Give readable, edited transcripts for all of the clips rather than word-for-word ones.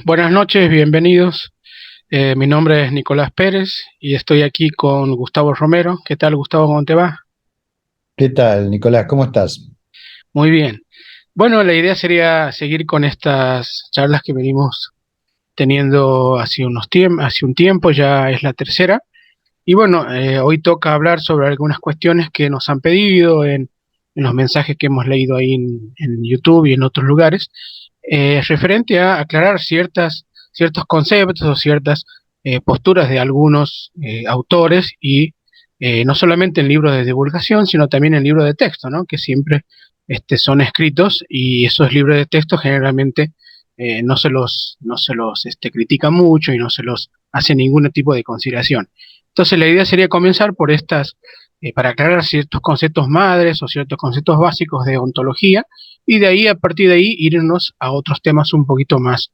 Buenas noches, bienvenidos. Mi nombre es Nicolás Pérez y estoy aquí con Gustavo Romero. ¿Qué tal, Gustavo? ¿Cómo te va? ¿Qué tal, Nicolás? ¿Cómo estás? Muy bien. Bueno, la idea sería seguir con estas charlas que venimos teniendo hace un tiempo, ya es la tercera. Y bueno, hoy toca hablar sobre algunas cuestiones que nos han pedido en los mensajes que hemos leído ahí en YouTube y en otros lugares, referente a aclarar ciertos conceptos o ciertas posturas de algunos autores y no solamente en libros de divulgación, sino también en libros de texto, ¿no? Que siempre son escritos y esos libros de texto generalmente no se los critica mucho y no se los hace ningún tipo de consideración. Entonces la idea sería comenzar por para aclarar ciertos conceptos madres o ciertos conceptos básicos de ontología y de ahí, a partir de ahí, irnos a otros temas un poquito más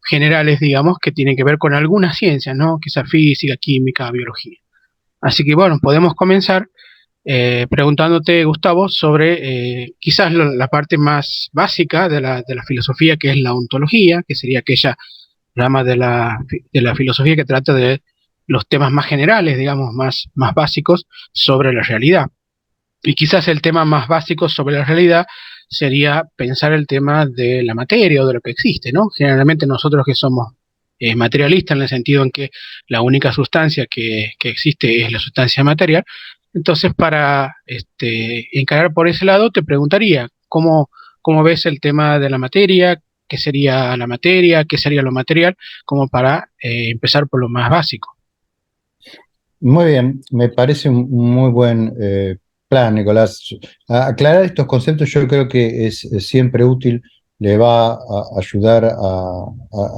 generales, digamos, que tienen que ver con algunas ciencias, ¿no? Quizá física, química, biología. Así que bueno, podemos comenzar preguntándote, Gustavo, sobre quizás la parte más básica de la filosofía, que es la ontología, que sería aquella rama de la filosofía que trata de los temas más generales, digamos, más básicos sobre la realidad. Y quizás el tema más básico sobre la realidad sería pensar el tema de la materia o de lo que existe, ¿no? Generalmente nosotros que somos materialistas en el sentido en que la única sustancia que existe es la sustancia material, entonces para encarar por ese lado te preguntaría, ¿cómo ves el tema de la materia? ¿Qué sería la materia? ¿Qué sería lo material? Como para empezar por lo más básico. Muy bien, me parece un muy buen plan, Nicolás. Aclarar estos conceptos yo creo que es siempre útil, le va a ayudar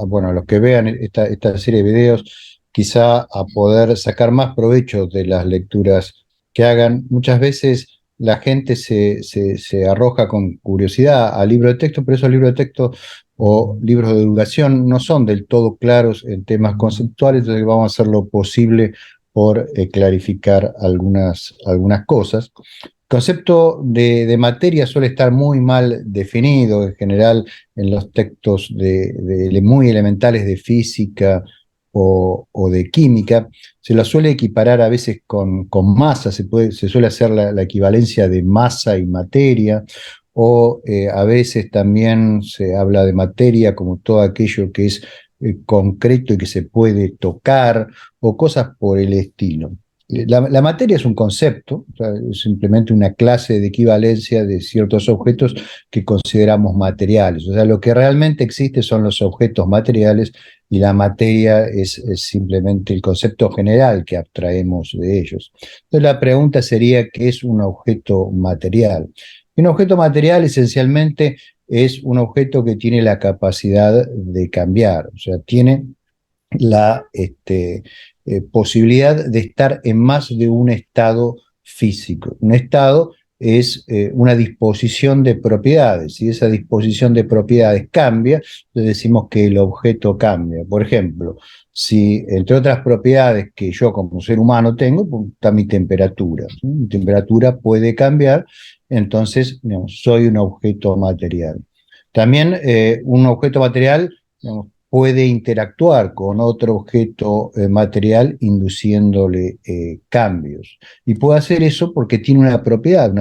bueno, a los que vean esta serie de videos, quizá a poder sacar más provecho de las lecturas que hagan. Muchas veces la gente se arroja con curiosidad al libro de texto, pero esos libros de texto o libros de divulgación no son del todo claros en temas conceptuales, entonces vamos a hacer lo posible por clarificar algunas cosas. El concepto de materia suele estar muy mal definido en general en los textos muy elementales de física o de química. Se lo suele equiparar a veces con masa, se suele hacer la equivalencia de masa y materia, o a veces también se habla de materia como todo aquello que es concreto y que se puede tocar o cosas por el estilo. La materia es un concepto, o sea, es simplemente una clase de equivalencia de ciertos objetos que consideramos materiales. O sea, lo que realmente existe son los objetos materiales y la materia es simplemente el concepto general que abstraemos de ellos. Entonces la pregunta sería, ¿qué es un objeto material? Y un objeto material esencialmente es un objeto que tiene la capacidad de cambiar, o sea, tiene la posibilidad de estar en más de un estado físico. Un estado es una disposición de propiedades. Si esa disposición de propiedades cambia, entonces decimos que el objeto cambia. Por ejemplo, si entre otras propiedades que yo como ser humano tengo, pues, está mi temperatura. ¿Sí? Mi temperatura puede cambiar, entonces digamos, soy un objeto material. También un objeto material digamos, puede interactuar con otro objeto material induciéndole cambios. Y puede hacer eso porque tiene una propiedad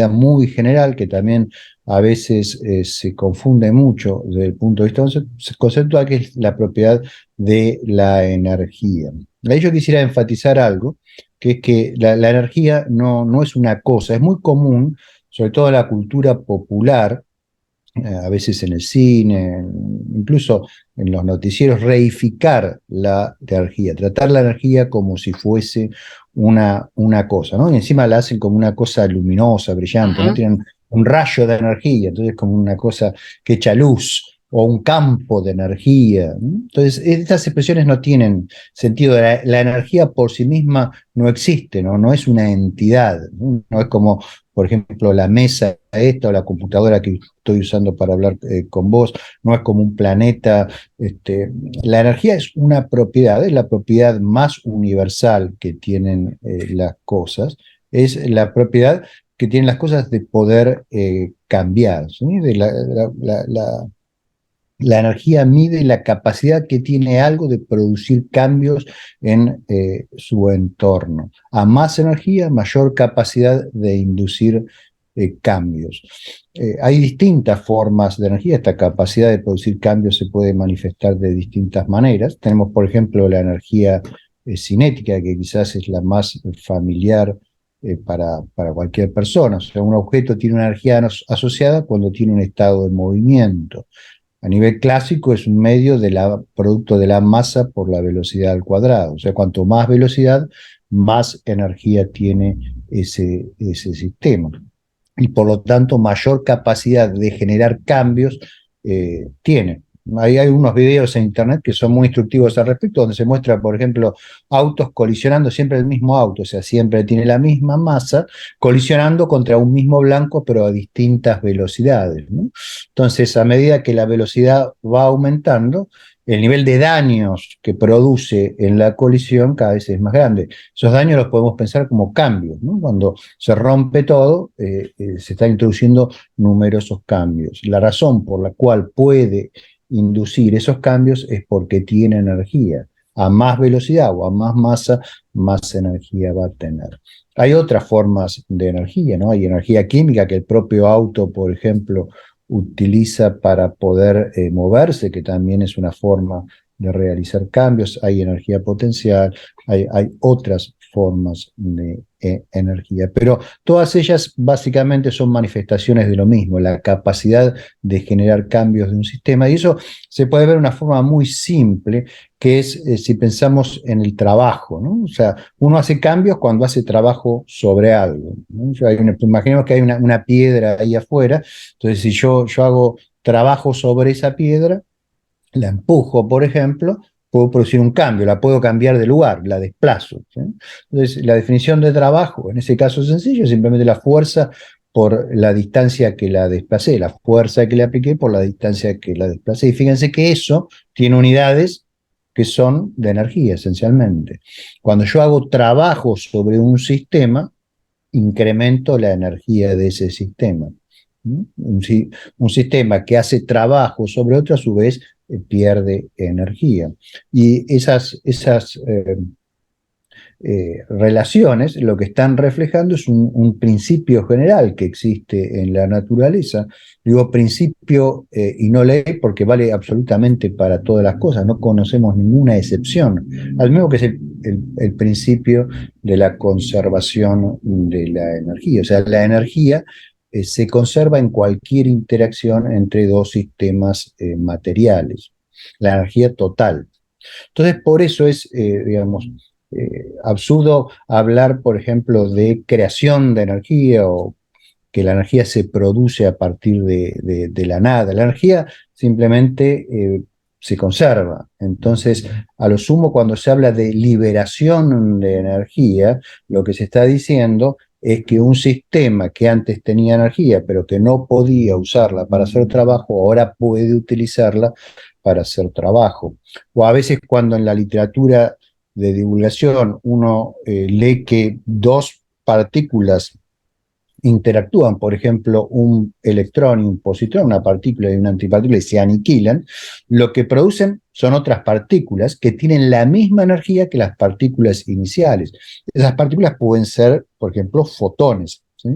muy general que también a veces se confunde mucho desde el punto de vista conceptual, que es la propiedad de la energía. Ahí yo quisiera enfatizar algo, que es que la energía no es una cosa, es muy común, sobre todo en la cultura popular, a veces en el cine, incluso en los noticieros, reificar la energía, tratar la energía como si fuese una cosa, ¿no? Y encima la hacen como una cosa luminosa, brillante, ¿no? Ujú. Tienen un rayo de energía, entonces como una cosa que echa luz o un campo de energía, ¿no? Entonces, estas expresiones no tienen sentido. La energía por sí misma no existe, ¿no? No es una entidad, ¿no? No es como, por ejemplo, la mesa esta o la computadora que estoy usando para hablar con vos, no es como un planeta. La energía es una propiedad, es la propiedad más universal que tienen las cosas, es la propiedad que tienen las cosas de poder cambiar, ¿sí? La energía mide la capacidad que tiene algo de producir cambios en su entorno. A más energía, mayor capacidad de inducir cambios. Hay distintas formas de energía. Esta capacidad de producir cambios se puede manifestar de distintas maneras. Tenemos, por ejemplo, la energía cinética, que quizás es la más familiar para cualquier persona. O sea, un objeto tiene una energía asociada cuando tiene un estado de movimiento. A nivel clásico es un medio producto de la masa por la velocidad al cuadrado. O sea, cuanto más velocidad, más energía tiene ese sistema. Y por lo tanto, mayor capacidad de generar cambios tiene. Hay unos videos en internet que son muy instructivos al respecto, donde se muestra, por ejemplo, autos colisionando siempre el mismo auto, o sea, siempre tiene la misma masa, colisionando contra un mismo blanco, pero a distintas velocidades, ¿no? Entonces, a medida que la velocidad va aumentando, el nivel de daños que produce en la colisión cada vez es más grande. Esos daños los podemos pensar como cambios, ¿no? Cuando se rompe todo, se están introduciendo numerosos cambios. La razón por la cual puede inducir esos cambios es porque tiene energía. A más velocidad o a más masa, más energía va a tener. Hay otras formas de energía, ¿no? Hay energía química que el propio auto, por ejemplo, utiliza para poder moverse, que también es una forma de realizar cambios. Hay energía potencial, hay otras formas de energía, pero todas ellas básicamente son manifestaciones de lo mismo, la capacidad de generar cambios de un sistema, y eso se puede ver de una forma muy simple, que es si pensamos en el trabajo, ¿no? O sea, uno hace cambios cuando hace trabajo sobre algo, ¿no? Imaginemos que hay una piedra ahí afuera, entonces si yo hago trabajo sobre esa piedra, la empujo, por ejemplo, puedo producir un cambio, la puedo cambiar de lugar, la desplazo, ¿sí? Entonces, la definición de trabajo, en ese caso sencillo, es simplemente la fuerza por la distancia que la desplacé, la fuerza que le apliqué por la distancia que la desplacé. Y fíjense que eso tiene unidades que son de energía, esencialmente. Cuando yo hago trabajo sobre un sistema, incremento la energía de ese sistema. Un sistema que hace trabajo sobre otro, a su vez, pierde energía. Y esas relaciones lo que están reflejando es un principio general que existe en la naturaleza. Digo principio y no ley porque vale absolutamente para todas las cosas, no conocemos ninguna excepción, al menos que es el principio de la conservación de la energía. O sea, la energía se conserva en cualquier interacción entre dos sistemas materiales, la energía total. Entonces, por eso es, digamos, absurdo hablar, por ejemplo, de creación de energía o que la energía se produce a partir de la nada. La energía simplemente se conserva. Entonces, a lo sumo, cuando se habla de liberación de energía, lo que se está diciendo es que un sistema que antes tenía energía, pero que no podía usarla para hacer trabajo, ahora puede utilizarla para hacer trabajo. O a veces cuando en la literatura de divulgación uno lee que dos partículas interactúan, por ejemplo, un electrón y un positrón, una partícula y una antipartícula, y se aniquilan, lo que producen son otras partículas que tienen la misma energía que las partículas iniciales. Esas partículas pueden ser, por ejemplo, fotones, ¿sí?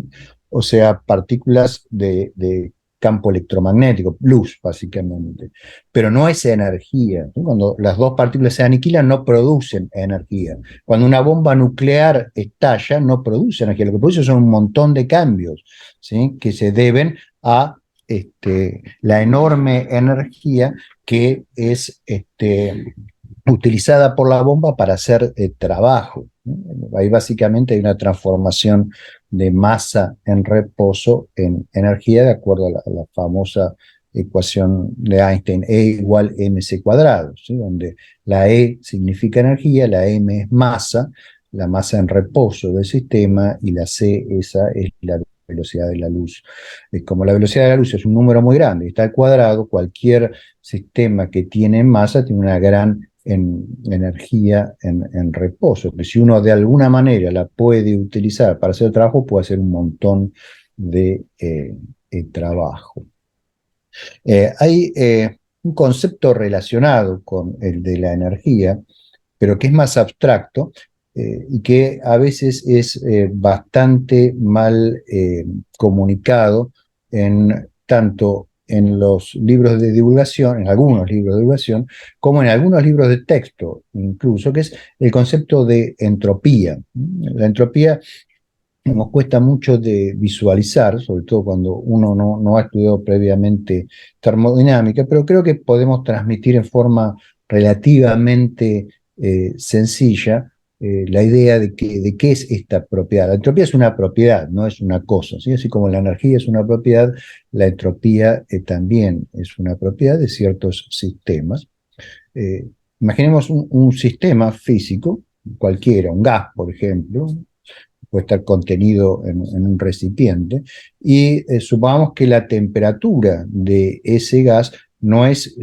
O sea, partículas de campo electromagnético, luz, básicamente. Pero no es energía, ¿sí? Cuando las dos partículas se aniquilan, no producen energía. Cuando una bomba nuclear estalla, no produce energía. Lo que produce son un montón de cambios, ¿sí? Que se deben a la enorme energía que es utilizada por la bomba para hacer trabajo, ¿no? Ahí básicamente hay una transformación de masa en reposo en energía, de acuerdo a la famosa ecuación de Einstein, E igual mc cuadrado, ¿sí? Donde la E significa energía, la m es masa, la masa en reposo del sistema, y la c, esa es la velocidad de la luz. Como la velocidad de la luz es un número muy grande, está al cuadrado, cualquier sistema que tiene masa tiene una gran energía en reposo, que si uno de alguna manera la puede utilizar para hacer trabajo, puede hacer un montón de trabajo. Hay un concepto relacionado con el de la energía, pero que es más abstracto y que a veces es bastante mal comunicado tanto en los libros de divulgación, en algunos libros de divulgación, como en algunos libros de texto, incluso, que es el concepto de entropía. La entropía nos cuesta mucho de visualizar, sobre todo cuando uno no ha estudiado previamente termodinámica, pero creo que podemos transmitir en forma relativamente sencilla la idea de qué es esta propiedad. La entropía es una propiedad, no es una cosa, ¿sí? Así como la energía es una propiedad, la entropía también es una propiedad de ciertos sistemas. Eh, Imaginemos un sistema físico, cualquiera, un gas, por ejemplo, puede estar contenido en un recipiente, y supongamos que la temperatura de ese gas no es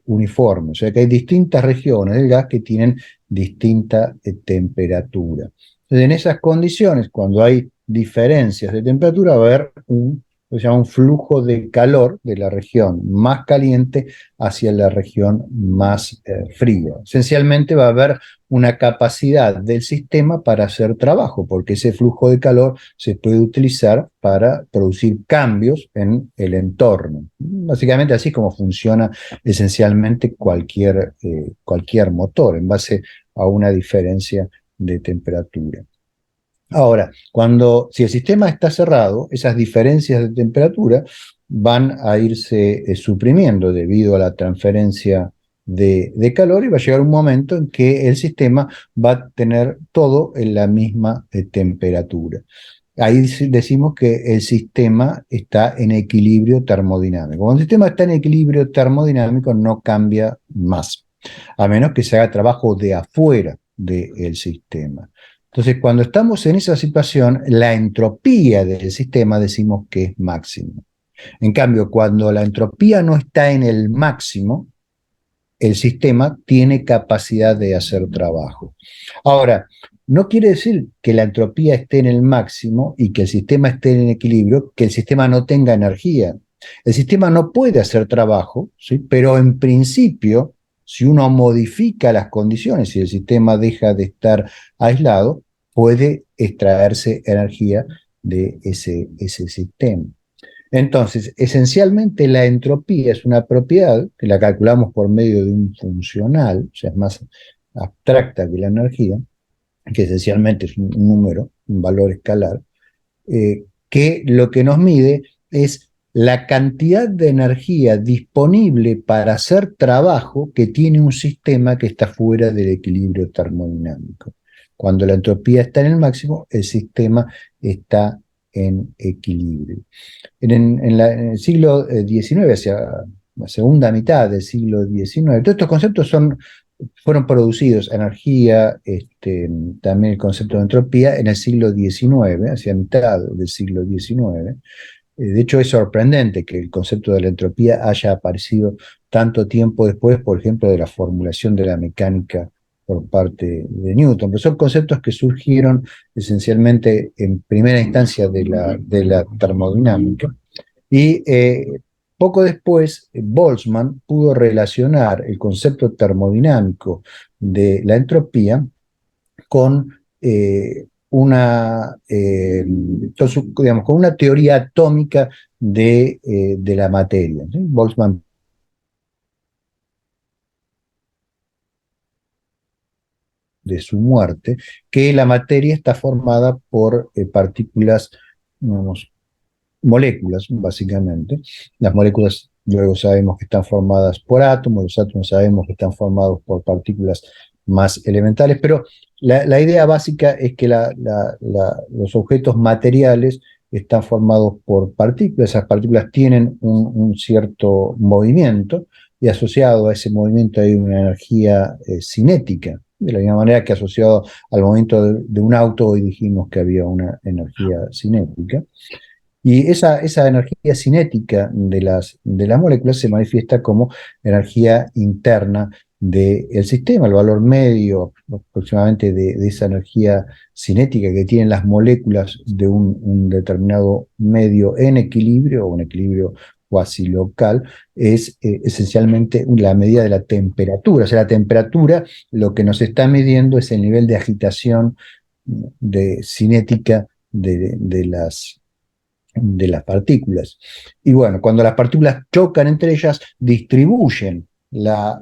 uniforme, o sea que hay distintas regiones del gas que tienen distinta temperatura. Entonces, en esas condiciones, cuando hay diferencias de temperatura, va a haber lo que se llama un flujo de calor de la región más caliente hacia la región más fría. Esencialmente va a haber una capacidad del sistema para hacer trabajo, porque ese flujo de calor se puede utilizar para producir cambios en el entorno. Básicamente así es como funciona esencialmente cualquier motor, en base a una diferencia de temperatura. Ahora, si el sistema está cerrado, esas diferencias de temperatura van a irse suprimiendo debido a la transferencia de calor, y va a llegar un momento en que el sistema va a tener todo en la misma temperatura. Ahí decimos que el sistema está en equilibrio termodinámico. Cuando el sistema está en equilibrio termodinámico, no cambia más, a menos que se haga trabajo de afuera del sistema. Entonces, cuando estamos en esa situación, la entropía del sistema decimos que es máxima. En cambio, cuando la entropía no está en el máximo, el sistema tiene capacidad de hacer trabajo. Ahora, no quiere decir que la entropía esté en el máximo y que el sistema esté en equilibrio, que el sistema no tenga energía. El sistema no puede hacer trabajo, ¿sí? Pero en principio, si uno modifica las condiciones y el sistema deja de estar aislado, puede extraerse energía de ese sistema. Entonces, esencialmente la entropía es una propiedad que la calculamos por medio de un funcional, o sea, es más abstracta que la energía, que esencialmente es un número, un valor escalar, que lo que nos mide es la cantidad de energía disponible para hacer trabajo que tiene un sistema que está fuera del equilibrio termodinámico. Cuando la entropía está en el máximo, el sistema está en equilibrio. En el siglo XIX, hacia la segunda mitad del siglo XIX, todos estos conceptos fueron producidos, energía, también el concepto de entropía, en el siglo XIX, hacia mitad del siglo XIX. De hecho, es sorprendente que el concepto de la entropía haya aparecido tanto tiempo después, por ejemplo, de la formulación de la mecánica por parte de Newton, pero son conceptos que surgieron esencialmente en primera instancia de la termodinámica, y poco después Boltzmann pudo relacionar el concepto termodinámico de la entropía con con una teoría atómica de la materia, ¿sí? Boltzmann, de su muerte, que la materia está formada por partículas, digamos, moléculas, básicamente. Las moléculas luego sabemos que están formadas por átomos, los átomos sabemos que están formados por partículas más elementales, pero la idea básica es que los objetos materiales están formados por partículas. Esas partículas tienen un cierto movimiento, y asociado a ese movimiento hay una energía cinética, de la misma manera que asociado al movimiento de un auto hoy dijimos que había una energía cinética. Y esa energía cinética de las moléculas se manifiesta como energía interna del sistema. El valor medio aproximadamente de esa energía cinética que tienen las moléculas de un determinado medio en equilibrio, o un equilibrio cuasi local, es esencialmente la medida de la temperatura. O sea, la temperatura lo que nos está midiendo es el nivel de agitación cinética de las partículas. Y bueno, cuando las partículas chocan entre ellas, distribuyen la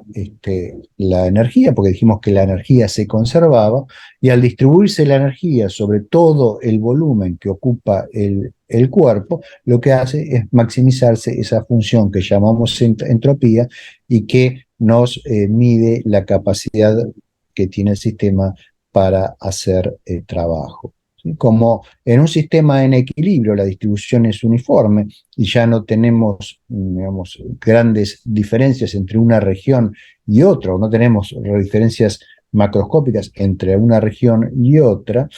energía, porque dijimos que la energía se conservaba, y al distribuirse la energía sobre todo el volumen que ocupa el cuerpo, lo que hace es maximizarse esa función que llamamos entropía y que nos mide la capacidad que tiene el sistema para hacer trabajo. ¿Sí? Como en un sistema en equilibrio la distribución es uniforme y ya no tenemos, digamos, grandes diferencias entre una región y otra, no tenemos diferencias macroscópicas entre una región y otra,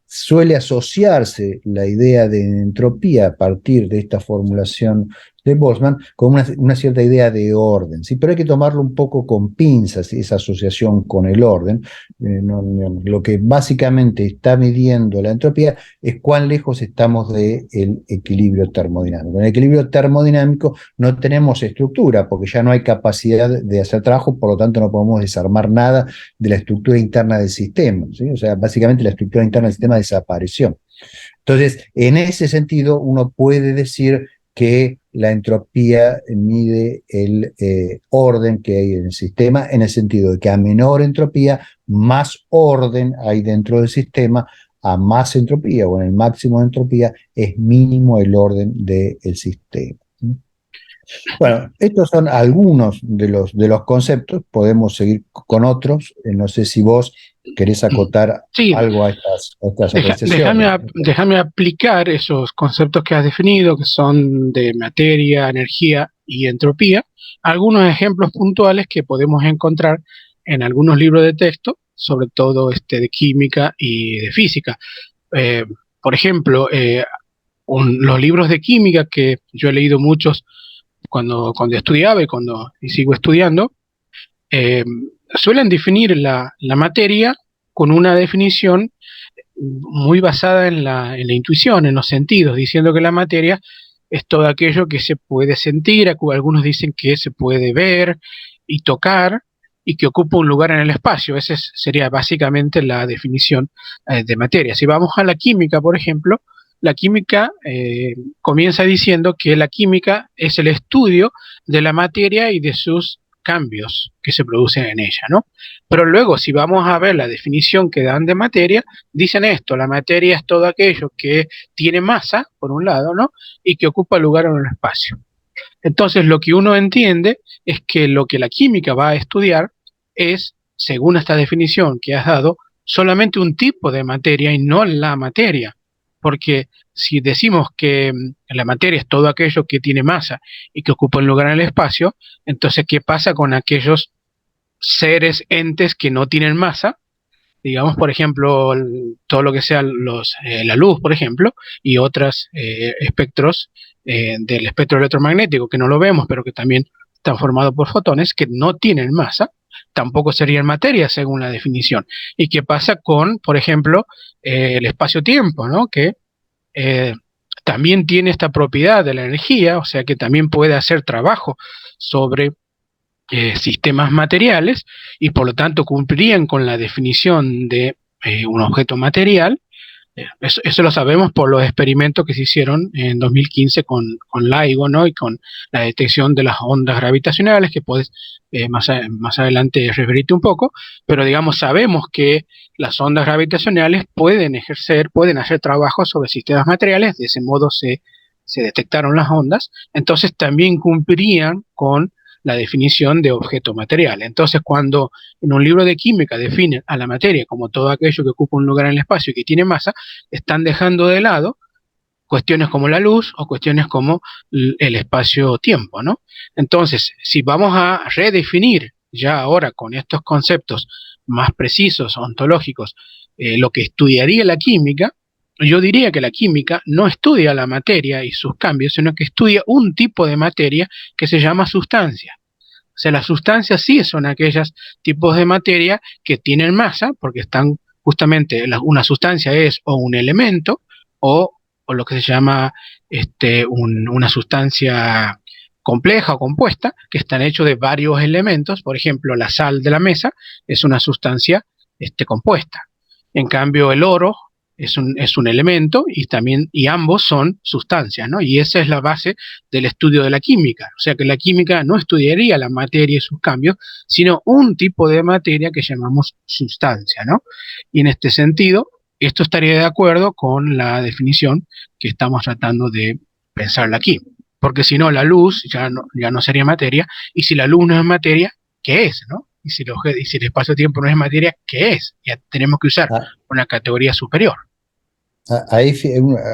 suele asociarse la idea de entropía a partir de esta formulación de Boltzmann con una cierta idea de orden, ¿sí? Pero hay que tomarlo un poco con pinzas, esa asociación con el orden. Lo que básicamente está midiendo la entropía es cuán lejos estamos del equilibrio termodinámico. En el equilibrio termodinámico no tenemos estructura, porque ya no hay capacidad de hacer trabajo, por lo tanto no podemos desarmar nada de la estructura interna del sistema, ¿sí? O sea, básicamente la estructura interna del sistema desapareció. Entonces, en ese sentido, uno puede decir que la entropía mide el orden que hay en el sistema, en el sentido de que a menor entropía, más orden hay dentro del sistema, a más entropía o en el máximo de entropía, es mínimo el orden del sistema. Bueno, estos son algunos de los conceptos, podemos seguir con otros, no sé si vos querés acotar Sí, algo a estas apreciaciones. déjame aplicar esos conceptos que has definido, que son de materia, energía y entropía, algunos ejemplos puntuales que podemos encontrar en algunos libros de texto, sobre todo de química y de física. Eh, por ejemplo, los libros de química, que yo he leído muchos cuando estudiaba y sigo estudiando, eh, suelen definir la materia con una definición muy basada en la intuición, en los sentidos, diciendo que la materia es todo aquello que se puede sentir, algunos dicen que se puede ver y tocar y que ocupa un lugar en el espacio. Esa sería básicamente la definición de materia. Si vamos a la química, por ejemplo, la química comienza diciendo que la química es el estudio de la materia y de sus cambios que se producen en ella, ¿no? Pero luego, si vamos a ver la definición que dan de materia, dicen esto: la materia es todo aquello que tiene masa, por un lado, ¿no? Y que ocupa lugar en el espacio. Entonces, lo que uno entiende es que lo que la química va a estudiar es, según esta definición que has dado, solamente un tipo de materia y no la materia. Porque si decimos que la materia es todo aquello que tiene masa y que ocupa un lugar en el espacio, entonces, ¿qué pasa con aquellos seres, entes que no tienen masa? Digamos, por ejemplo, todo lo que sea la luz, por ejemplo, y otros espectros del espectro electromagnético que no lo vemos, pero que también están formados por fotones que no tienen masa, tampoco serían materia según la definición. ¿Y qué pasa con, por ejemplo, el espacio-tiempo, ¿no? Que eh, también tiene esta propiedad de la energía, o sea que también puede hacer trabajo sobre sistemas materiales y por lo tanto cumplirían con la definición de un objeto material. Eso lo sabemos por los experimentos que se hicieron en 2015 con LIGO, ¿no? Y con la detección de las ondas gravitacionales, que puedes más adelante referirte un poco, pero digamos, sabemos que las ondas gravitacionales pueden hacer trabajo sobre sistemas materiales, de ese modo se detectaron las ondas, entonces también cumplirían con la definición de objeto material. Entonces, cuando en un libro de química definen a la materia como todo aquello que ocupa un lugar en el espacio y que tiene masa, están dejando de lado cuestiones como la luz o cuestiones como el espacio-tiempo, ¿no? Entonces, si vamos a redefinir ya ahora con estos conceptos más precisos, ontológicos, lo que estudiaría la química, yo diría que la química no estudia la materia y sus cambios, sino que estudia un tipo de materia que se llama sustancia. O sea, las sustancias sí son aquellos tipos de materia que tienen masa, porque están justamente, una sustancia es o un elemento o lo que se llama una sustancia compleja o compuesta que están hechos de varios elementos. Por ejemplo, la sal de la mesa es una sustancia compuesta. En cambio, el oro es un elemento y ambos son sustancias, ¿no? Y esa es la base del estudio de la química. O sea que la química no estudiaría la materia y sus cambios, sino un tipo de materia que llamamos sustancia, ¿no? Y en este sentido, esto estaría de acuerdo con la definición que estamos tratando de pensarla aquí. Porque si no, la luz ya no sería materia, y si la luz no es materia, ¿qué es, no? Y si el espacio-tiempo no es materia, ¿qué es? Ya tenemos que usar Ah, una categoría superior. Ahí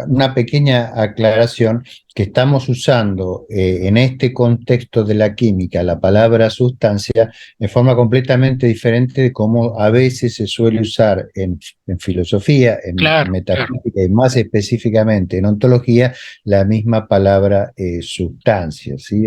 una pequeña aclaración, que estamos usando en este contexto de la química la palabra sustancia en forma completamente diferente de cómo a veces se suele usar en filosofía, en Claro, claro. metafísica y más específicamente en ontología la misma palabra sustancia, ¿sí?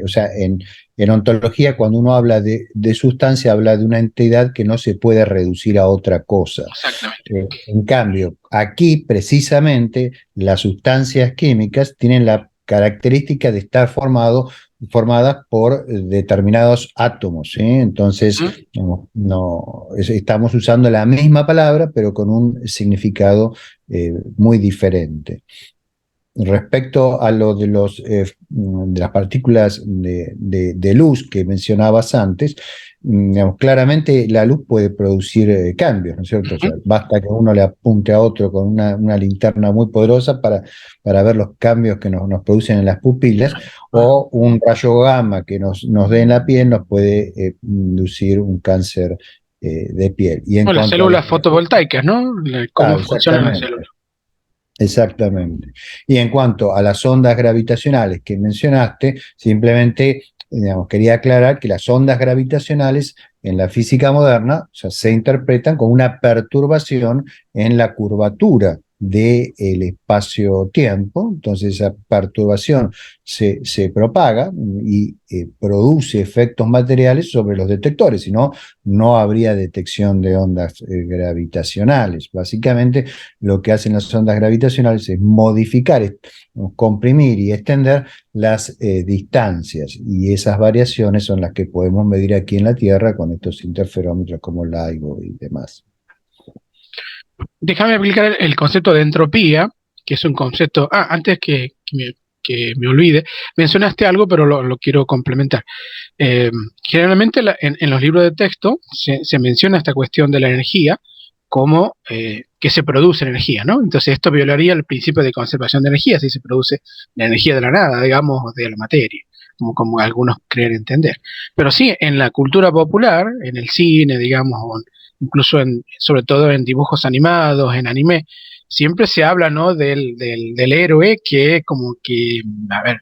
O sea, en ontología, cuando uno habla de sustancia, habla de una entidad que no se puede reducir a otra cosa. Exactamente. En cambio, aquí precisamente las sustancias químicas tienen la característica de estar formadas por determinados átomos, ¿sí? Entonces, ¿Mm? estamos usando la misma palabra, pero con un significado muy diferente. Respecto a lo de de las partículas de luz que mencionabas antes, digamos, claramente la luz puede producir cambios, ¿no es cierto? O sea, ¿Mm? basta que uno le apunte a otro con una linterna muy poderosa para ver los cambios que nos producen en las pupilas, o un rayo gamma que nos dé en la piel nos puede inducir un cáncer de piel. Y en O las cuanto a células fotovoltaicas, ¿no? Cómo claro, funcionan las células. exactamente. Exactamente. Y en cuanto a las ondas gravitacionales que mencionaste, simplemente, digamos, quería aclarar que las ondas gravitacionales en la física moderna, o sea, se interpretan como una perturbación en la curvatura del espacio-tiempo. Entonces esa perturbación se propaga y produce efectos materiales sobre los detectores, si no, no habría detección de ondas gravitacionales. Básicamente, lo que hacen las ondas gravitacionales es modificar, comprimir y extender las distancias, y esas variaciones son las que podemos medir aquí en la Tierra con estos interferómetros como LIGO y demás. Déjame aplicar el concepto de entropía, que es un concepto. Antes que me olvide, mencionaste algo, pero lo quiero complementar. Eh, Generalmente en los libros de texto se menciona esta cuestión de la energía como que se produce energía, ¿no? Entonces esto violaría el principio de conservación de energía si se produce la energía de la nada, digamos, de la materia, como algunos creen entender. Pero sí, en la cultura popular, en el cine, digamos, o incluso sobre todo en dibujos animados, en anime, siempre se habla, ¿no? Del héroe que como que, a ver,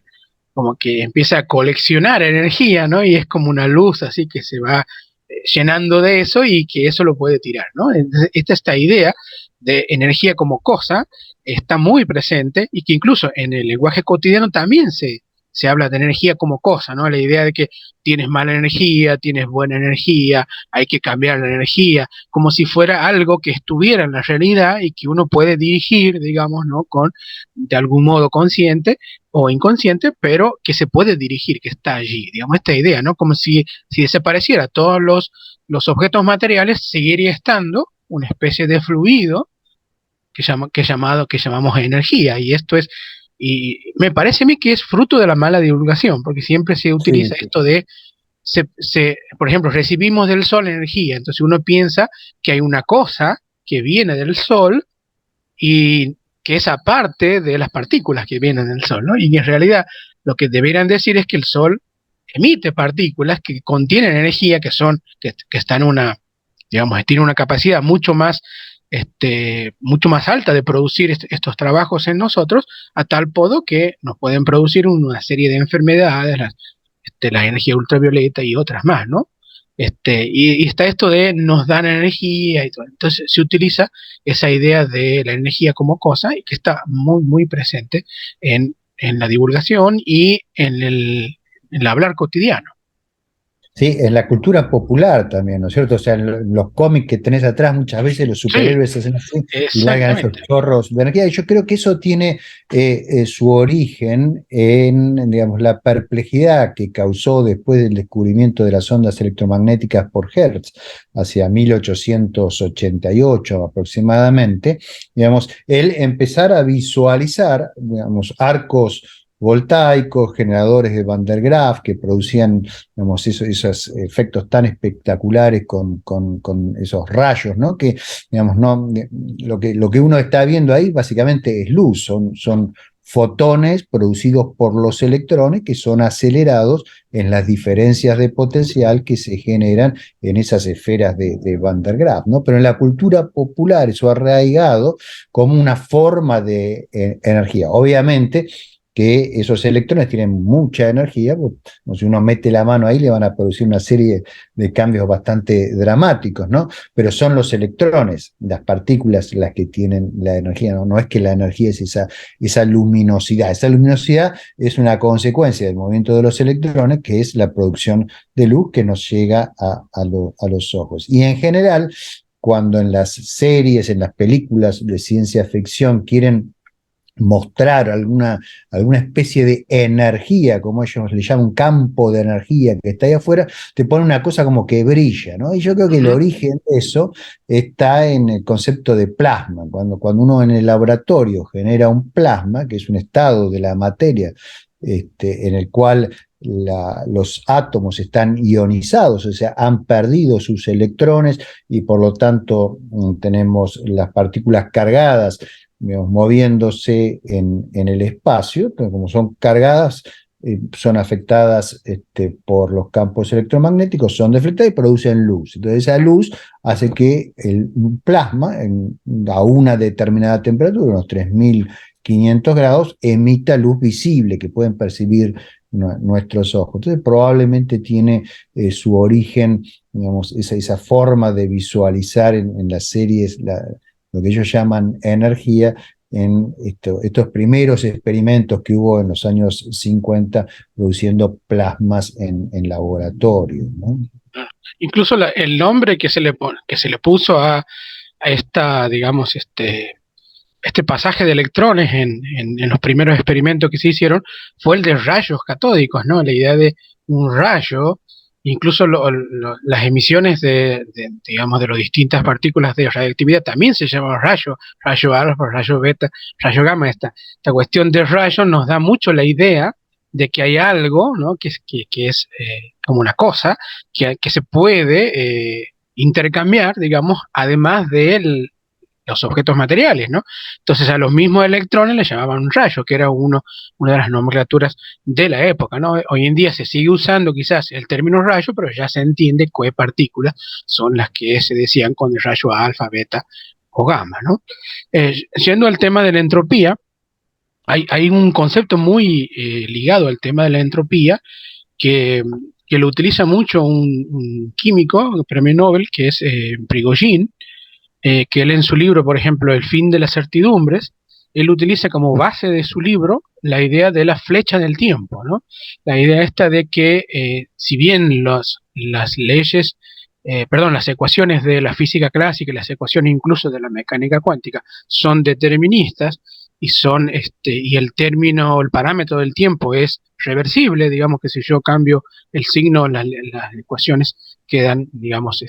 como que empieza a coleccionar energía, ¿no? Y es como una luz así que se va llenando de eso y que eso lo puede tirar, ¿no? Entonces, esta idea de energía como cosa está muy presente y que incluso en el lenguaje cotidiano también se habla de energía como cosa, ¿no? La idea de que tienes mala energía, tienes buena energía, hay que cambiar la energía, como si fuera algo que estuviera en la realidad y que uno puede dirigir, digamos, ¿no? De algún modo consciente o inconsciente, pero que se puede dirigir, que está allí, digamos, esta idea, ¿no? Como si desapareciera todos los objetos materiales, seguiría estando una especie de fluido que llamamos energía, y esto es, y me parece a mí que es fruto de la mala divulgación, porque siempre se Sí, utiliza esto de, por ejemplo, recibimos del sol energía, entonces uno piensa que hay una cosa que viene del sol y que es aparte de las partículas que vienen del Sol, ¿no? Y en realidad lo que deberían decir es que el Sol emite partículas que contienen energía, que están digamos, tienen una capacidad mucho más alta de producir estos trabajos en nosotros, a tal modo que nos pueden producir una serie de enfermedades, la energía ultravioleta y otras más, ¿no? Y está esto de nos dan energía y todo. Entonces se utiliza esa idea de la energía como cosa y que está muy, muy presente en la divulgación y en el hablar cotidiano. Sí, en la cultura popular también, ¿no es cierto? O sea, en los cómics que tenés atrás, muchas veces los Sí, superhéroes hacen así y largan esos exactamente. chorros de energía. Y yo creo que eso tiene su origen en, digamos, la perplejidad que causó después del descubrimiento de las ondas electromagnéticas por Hertz, hacia 1888 aproximadamente, digamos, el empezar a visualizar, digamos, arcos voltaicos, generadores de Van der Graaf que producían, digamos, esos efectos tan espectaculares con esos rayos, ¿no? Que, digamos, no, lo que uno está viendo ahí básicamente es luz, son fotones producidos por los electrones que son acelerados en las diferencias de potencial que se generan en esas esferas de Van der Graaf, ¿no? Pero en la cultura popular eso ha arraigado como una forma de energía. Obviamente que esos electrones tienen mucha energía, porque si uno mete la mano ahí le van a producir una serie de cambios bastante dramáticos, ¿no? Pero son los electrones, las partículas las que tienen la energía, ¿no? No es que la energía es esa luminosidad. Esa luminosidad es una consecuencia del movimiento de los electrones, que es la producción de luz que nos llega a los ojos. Y en general, cuando en las series, en las películas de ciencia ficción quieren mostrar alguna especie de energía, como ellos le llaman, un campo de energía que está ahí afuera, te pone una cosa como que brilla, ¿no? Y yo creo que el Ujú. origen de eso está en el concepto de plasma. Cuando uno en el laboratorio genera un plasma, que es un estado de la materia, en el cual los átomos están ionizados, o sea, han perdido sus electrones y por lo tanto tenemos las partículas cargadas, digamos, moviéndose en el espacio, pero como son cargadas, son afectadas por los campos electromagnéticos, son deflectadas y producen luz. Entonces esa luz hace que el plasma a una determinada temperatura, unos 3500 grados, emita luz visible que pueden percibir nuestros ojos. Entonces probablemente tiene su origen, digamos, esa forma de visualizar en las series, lo que ellos llaman energía, en estos primeros experimentos que hubo en los años 50 produciendo plasmas laboratorio, ¿no? Incluso el nombre que se le puso a esta, digamos, este pasaje de electrones en los primeros experimentos que se hicieron fue el de rayos catódicos, ¿no? La idea de un rayo, incluso las emisiones digamos, de las distintas partículas de radioactividad también se llaman rayo alfa, rayo beta, rayo gamma. Esta cuestión de rayos nos da mucho la idea de que hay algo, ¿no? Que es como una cosa que se puede intercambiar, digamos, además de los objetos materiales, ¿no? Entonces a los mismos electrones les llamaban un rayo, que era una de las nomenclaturas de la época, ¿no? Hoy en día se sigue usando quizás el término rayo, pero ya se entiende qué partículas son las que se decían con el rayo alfa, beta o gamma, ¿no? Yendo al tema de la entropía, hay un concepto muy ligado al tema de la entropía que, que lo utiliza mucho un químico, un premio Nobel, que es Prigogine, que él en su libro, por ejemplo, El fin de las certidumbres, él utiliza como base de su libro la idea de la flecha del tiempo, ¿no? La idea esta de que si bien las leyes, perdón, las ecuaciones de la física clásica y las ecuaciones incluso de la mecánica cuántica son deterministas y y el término, el parámetro del tiempo es reversible, digamos que si yo cambio el signo, las ecuaciones quedan, digamos,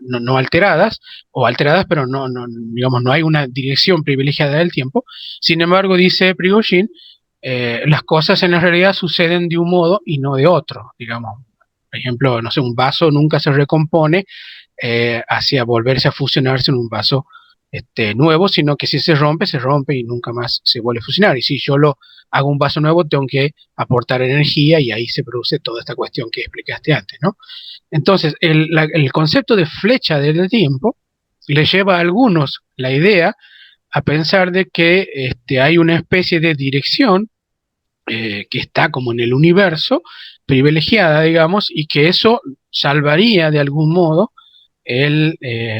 no alteradas, o alteradas, pero digamos, no hay una dirección privilegiada del tiempo. Sin embargo, dice Prigogine, las cosas en la realidad suceden de un modo y no de otro, digamos. Por ejemplo, no sé, un vaso nunca se recompone hacia volverse a fusionarse en un vaso nuevo, sino que si se rompe y nunca más se vuelve a fusionar. Y si yo lo hago un vaso nuevo, tengo que aportar energía y ahí se produce toda esta cuestión que explicaste antes, ¿no? Entonces, el concepto de flecha del tiempo le lleva a algunos la idea a pensar de que hay una especie de dirección que está como en el universo, privilegiada, digamos, y que eso salvaría de algún modo,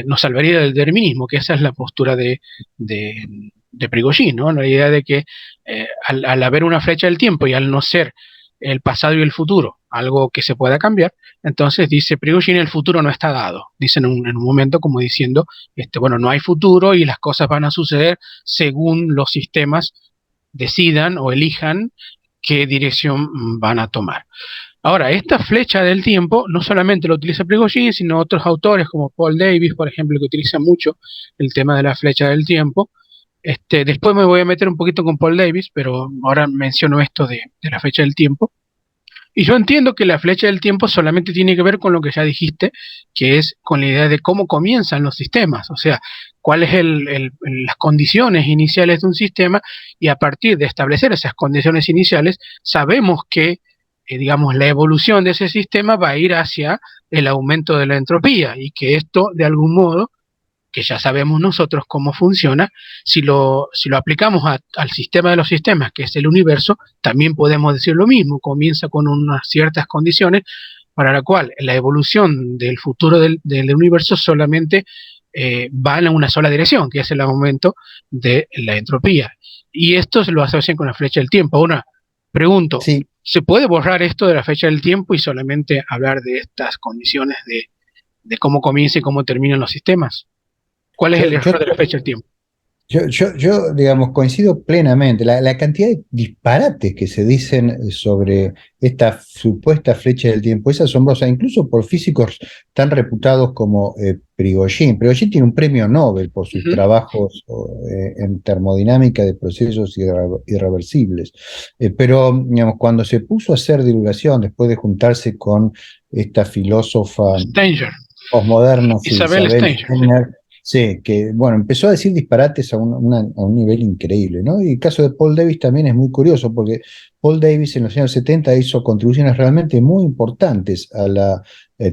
nos salvaría del determinismo, que esa es la postura de, de Prigogine, ¿no? La idea de que al haber una flecha del tiempo y al no ser el pasado y el futuro algo que se pueda cambiar. Entonces dice Prigozhin, el futuro no está dado. Dicen en un momento como diciendo, bueno, no hay futuro y las cosas van a suceder según los sistemas decidan o elijan qué dirección van a tomar. Ahora, esta flecha del tiempo no solamente lo utiliza Prigozhin, sino otros autores como Paul Davies, por ejemplo, que utilizan mucho el tema de la flecha del tiempo. Después me voy a meter un poquito con Paul Davies, pero ahora menciono esto de la flecha del tiempo. Y yo entiendo que la flecha del tiempo solamente tiene que ver con lo que ya dijiste, que es con la idea de cómo comienzan los sistemas, o sea, cuáles las condiciones iniciales de un sistema, y a partir de establecer esas condiciones iniciales, sabemos que, digamos, la evolución de ese sistema va a ir hacia el aumento de la entropía, y que esto, de algún modo, que ya sabemos nosotros cómo funciona, si lo aplicamos al sistema de los sistemas, que es el universo, también podemos decir lo mismo, comienza con unas ciertas condiciones para la cual la evolución del futuro del universo solamente va en una sola dirección, que es el aumento de la entropía. Y esto se lo asocian con la flecha del tiempo. Ahora, pregunto, Sí. ¿se puede borrar esto de la flecha del tiempo y solamente hablar de estas condiciones de cómo comienza y cómo terminan los sistemas? ¿Cuál es el error de la fecha del tiempo? Digamos, coincido plenamente. La cantidad de disparates que se dicen sobre esta supuesta flecha del tiempo es asombrosa, incluso por físicos tan reputados como Prigozhin. Prigozhin tiene un premio Nobel por sus trabajos en termodinámica de procesos irreversibles. Pero, digamos, cuando se puso a hacer divulgación, después de juntarse con esta filósofa posmoderna, Isabel Steiner, sí, que bueno, empezó a decir disparates a un nivel increíble, ¿no? Y el caso de Paul Davies también es muy curioso, porque Paul Davies en los años 70 hizo contribuciones realmente muy importantes a la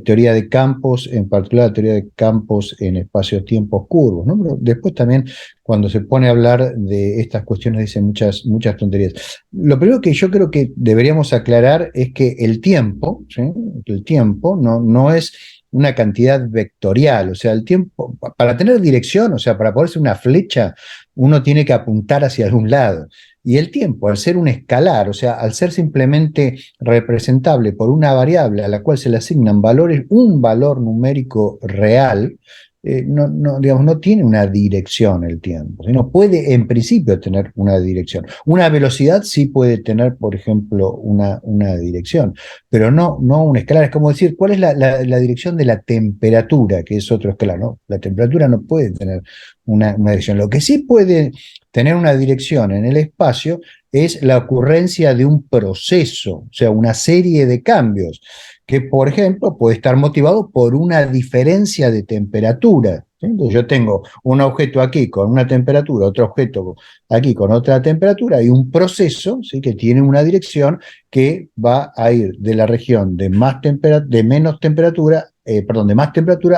teoría de campos, en particular la teoría de campos en espacios-tiempos curvos, ¿no? Pero después también, cuando se pone a hablar de estas cuestiones, dice muchas tonterías. Lo primero que yo creo que deberíamos aclarar es que el tiempo, ¿sí? El tiempo no es una cantidad vectorial, o sea, el tiempo, para tener dirección, o sea, para poder ser una flecha, uno tiene que apuntar hacia algún lado. Y el tiempo, al ser un escalar, o sea, al ser simplemente representable por una variable a la cual se le asignan valores, un valor numérico real, digamos, no tiene una dirección el tiempo, sino puede en principio tener una dirección. Una velocidad sí puede tener, por ejemplo, una dirección, pero no un escalar. Es como decir, ¿cuál es la dirección de la temperatura? Que es otro escalar, ¿no? La temperatura no puede tener una dirección. Lo que sí puede tener una dirección en el espacio es la ocurrencia de un proceso, o sea, una serie de cambios que, por ejemplo, puede estar motivado por una diferencia de temperatura. ¿Sí? Entonces yo tengo un objeto aquí con una temperatura, otro objeto aquí con otra temperatura, y un proceso, ¿sí? Que tiene una dirección que va a ir de la región de más temperatura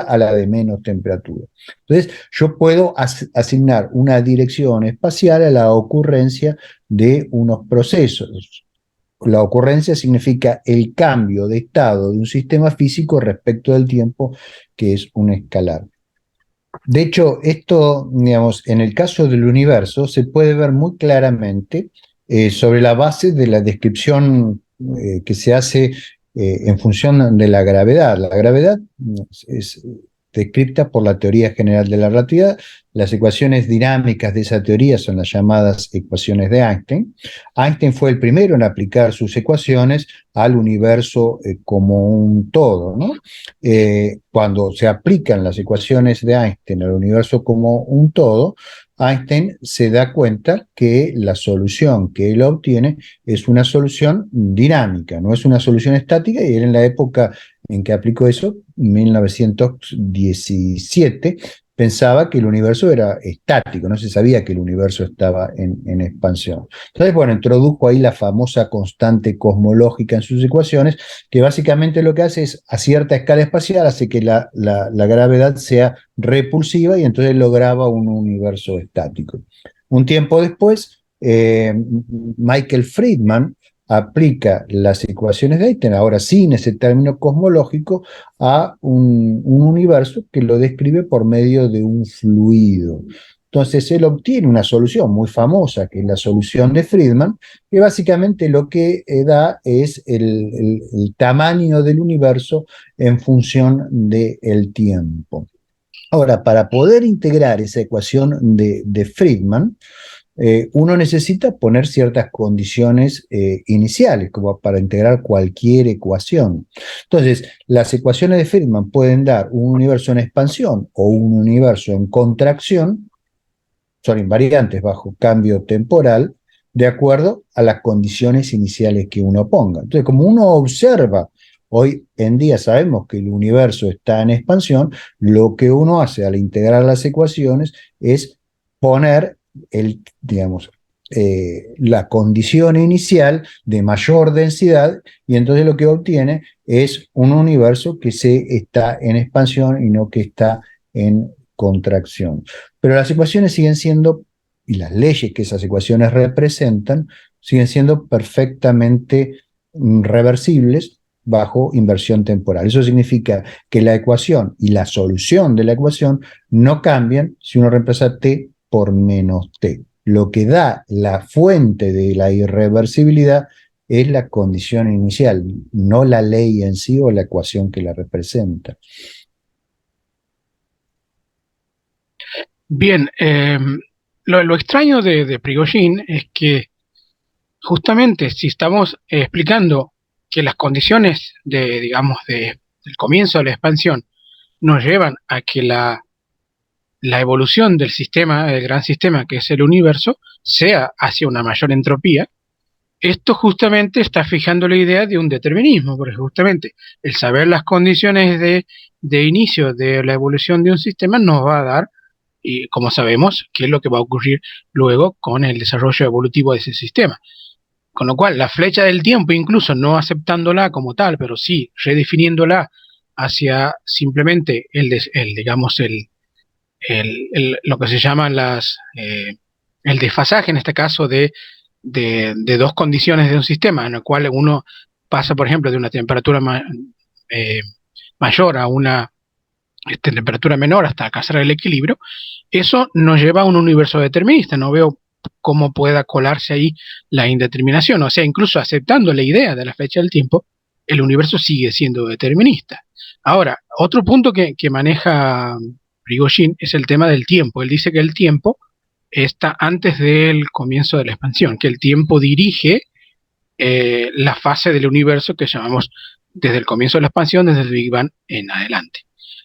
a la de menos temperatura. Entonces, yo puedo asignar una dirección espacial a la ocurrencia de unos procesos. La ocurrencia significa el cambio de estado de un sistema físico respecto del tiempo, que es un escalar. De hecho, esto, digamos, en el caso del universo, se puede ver muy claramente sobre la base de la descripción que se hace en función de la gravedad. La gravedad es descrita por la teoría general de la relatividad. Las ecuaciones dinámicas de esa teoría son las llamadas ecuaciones de Einstein. Einstein fue el primero en aplicar sus ecuaciones al universo como un todo, ¿no? Cuando se aplican las ecuaciones de Einstein al universo como un todo, Einstein se da cuenta que la solución que él obtiene es una solución dinámica, no es una solución estática, y él en la época en que aplicó eso, 1917, pensaba que el universo era estático, no se sabía que el universo estaba en expansión. Entonces, bueno, introdujo ahí la famosa constante cosmológica en sus ecuaciones, que básicamente lo que hace es, a cierta escala espacial, hace que la gravedad sea repulsiva, y entonces lograba un universo estático. Un tiempo después, Michael Friedman aplica las ecuaciones de Einstein, ahora sin ese término cosmológico, a un universo que lo describe por medio de un fluido. Entonces él obtiene una solución muy famosa, que es la solución de Friedman, que básicamente lo que da es el tamaño del universo en función del tiempo. Ahora, para poder integrar esa ecuación de Friedman, uno necesita poner ciertas condiciones iniciales, como para integrar cualquier ecuación. Entonces, las ecuaciones de Friedman pueden dar un universo en expansión o un universo en contracción, son invariantes bajo cambio temporal, de acuerdo a las condiciones iniciales que uno ponga. Entonces, como uno observa, hoy en día sabemos que el universo está en expansión, lo que uno hace al integrar las ecuaciones es poner digamos, la condición inicial de mayor densidad, y entonces lo que obtiene es un universo que está en expansión y no que está en contracción. Pero las ecuaciones siguen siendo, y las leyes que esas ecuaciones representan, siguen siendo perfectamente reversibles bajo inversión temporal. Eso significa que la ecuación y la solución de la ecuación no cambian si uno reemplaza t por menos t. Lo que da la fuente de la irreversibilidad es la condición inicial, no la ley en sí o la ecuación que la representa. Bien, lo extraño de Prigogine es que justamente si estamos explicando que las condiciones digamos, del comienzo de la expansión nos llevan a que la evolución del sistema, el gran sistema que es el universo, sea hacia una mayor entropía, esto justamente está fijando la idea de un determinismo, porque justamente el saber las condiciones de inicio de la evolución de un sistema nos va a dar, y como sabemos, qué es lo que va a ocurrir luego con el desarrollo evolutivo de ese sistema. Con lo cual, la flecha del tiempo, incluso no aceptándola como tal, pero sí redefiniéndola hacia simplemente digamos, lo que se llama el desfasaje, en este caso, de dos condiciones de un sistema, en el cual uno pasa, por ejemplo, de una temperatura mayor a una temperatura menor hasta alcanzar el equilibrio, eso nos lleva a un universo determinista. No veo cómo pueda colarse ahí la indeterminación. O sea, incluso aceptando la idea de la flecha del tiempo, el universo sigue siendo determinista. Ahora, otro punto que maneja Prigogine es el tema del tiempo. Él dice que el tiempo está antes del comienzo de la expansión, que el tiempo dirige la fase del universo que llamamos desde el comienzo de la expansión, desde el Big Bang en adelante.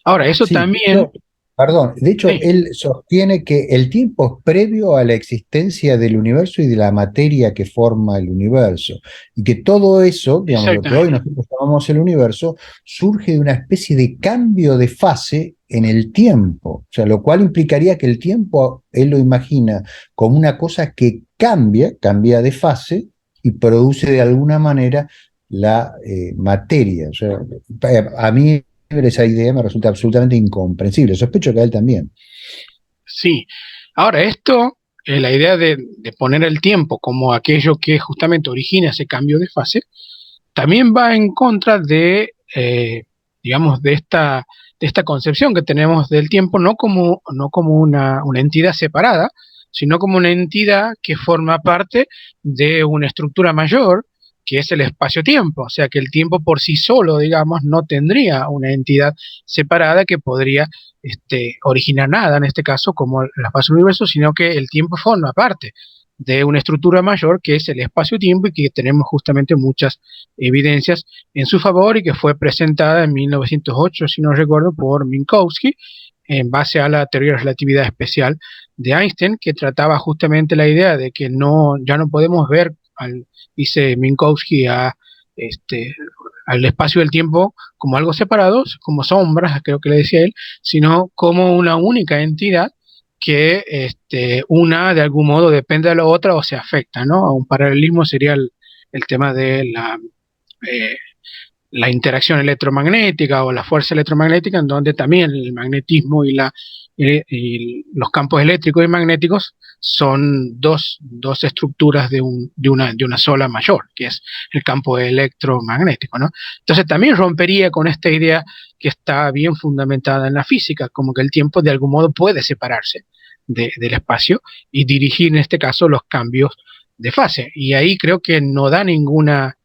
Ahora, eso Sí, también... perdón, de hecho, Sí, él sostiene que el tiempo es previo a la existencia del universo y de la materia que forma el universo, y que todo eso, digamos, lo que hoy exactamente. nosotros llamamos el universo, surge de una especie de cambio de fase en el tiempo, o sea, lo cual implicaría que el tiempo, él lo imagina como una cosa que cambia de fase y produce de alguna manera la materia. O sea, a mí esa idea me resulta absolutamente incomprensible. Sospecho que a él también. Sí. Ahora, esto, la idea de poner el tiempo como aquello que justamente origina ese cambio de fase, también va en contra digamos, de esta concepción que tenemos del tiempo, no como una entidad separada, sino como una entidad que forma parte de una estructura mayor, que es el espacio-tiempo. O sea, que el tiempo por sí solo, digamos, no tendría una entidad separada que podría originar nada, en este caso, como el espacio universo, sino que el tiempo forma parte de una estructura mayor que es el espacio-tiempo y que tenemos justamente muchas evidencias en su favor y que fue presentada en 1908, si no recuerdo, por Minkowski en base a la teoría de relatividad especial de Einstein, que trataba justamente la idea de que ya no podemos ver, dice Minkowski, al espacio y el tiempo como algo separado, como sombras, creo que le decía él, sino como una única entidad que una de algún modo depende de la otra o se afecta, ¿no? Un paralelismo sería el tema de eh, la interacción electromagnética o la fuerza electromagnética, en donde también el magnetismo y los campos eléctricos y magnéticos son dos estructuras de una sola mayor, que es el campo electromagnético, ¿no? Entonces también rompería con esta idea que está bien fundamentada en la física, como que el tiempo de algún modo puede separarse del espacio y dirigir en este caso los cambios de fase. Y ahí creo que no da ninguna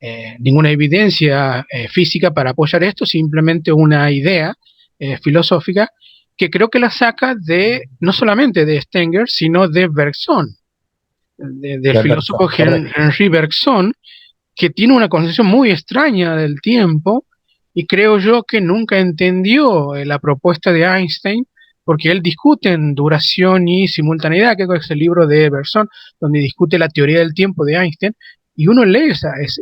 evidencia física para apoyar esto, simplemente una idea filosófica que creo que la saca no solamente de Stenger, sino de Bergson, del filósofo Henri Bergson, que tiene una concepción muy extraña del tiempo, y creo yo que nunca entendió la propuesta de Einstein, porque él discute en duración y simultaneidad, que es el libro de Bergson, donde discute la teoría del tiempo de Einstein, y uno lee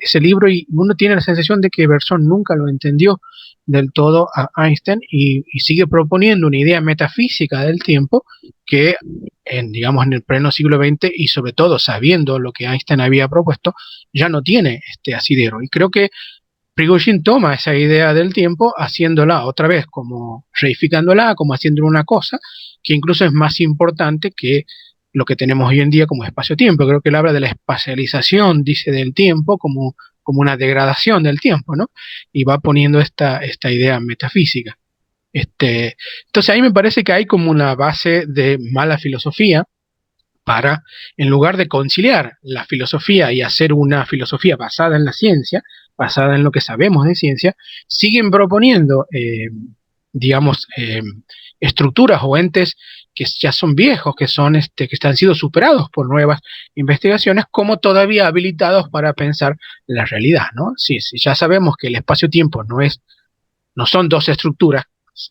ese libro y uno tiene la sensación de que Bergson nunca lo entendió del todo a Einstein, y sigue proponiendo una idea metafísica del tiempo que, digamos, en el pleno siglo XX, y sobre todo sabiendo lo que Einstein había propuesto, ya no tiene este asidero. Y creo que Prigozhin toma esa idea del tiempo, haciéndola otra vez, como reificándola, como haciendo una cosa que incluso es más importante que lo que tenemos hoy en día como espacio-tiempo. Creo que él habla de la espacialización, dice, del tiempo como una degradación del tiempo, ¿no? Y va poniendo esta idea metafísica. Entonces ahí me parece que hay como una base de mala filosofía para, en lugar de conciliar la filosofía y hacer una filosofía basada en la ciencia, basada en lo que sabemos de ciencia, siguen proponiendo, digamos, estructuras o entes que ya son viejos, que han sido superados por nuevas investigaciones, como todavía habilitados para pensar la realidad, ¿no? Si ya sabemos que el espacio-tiempo no son dos estructuras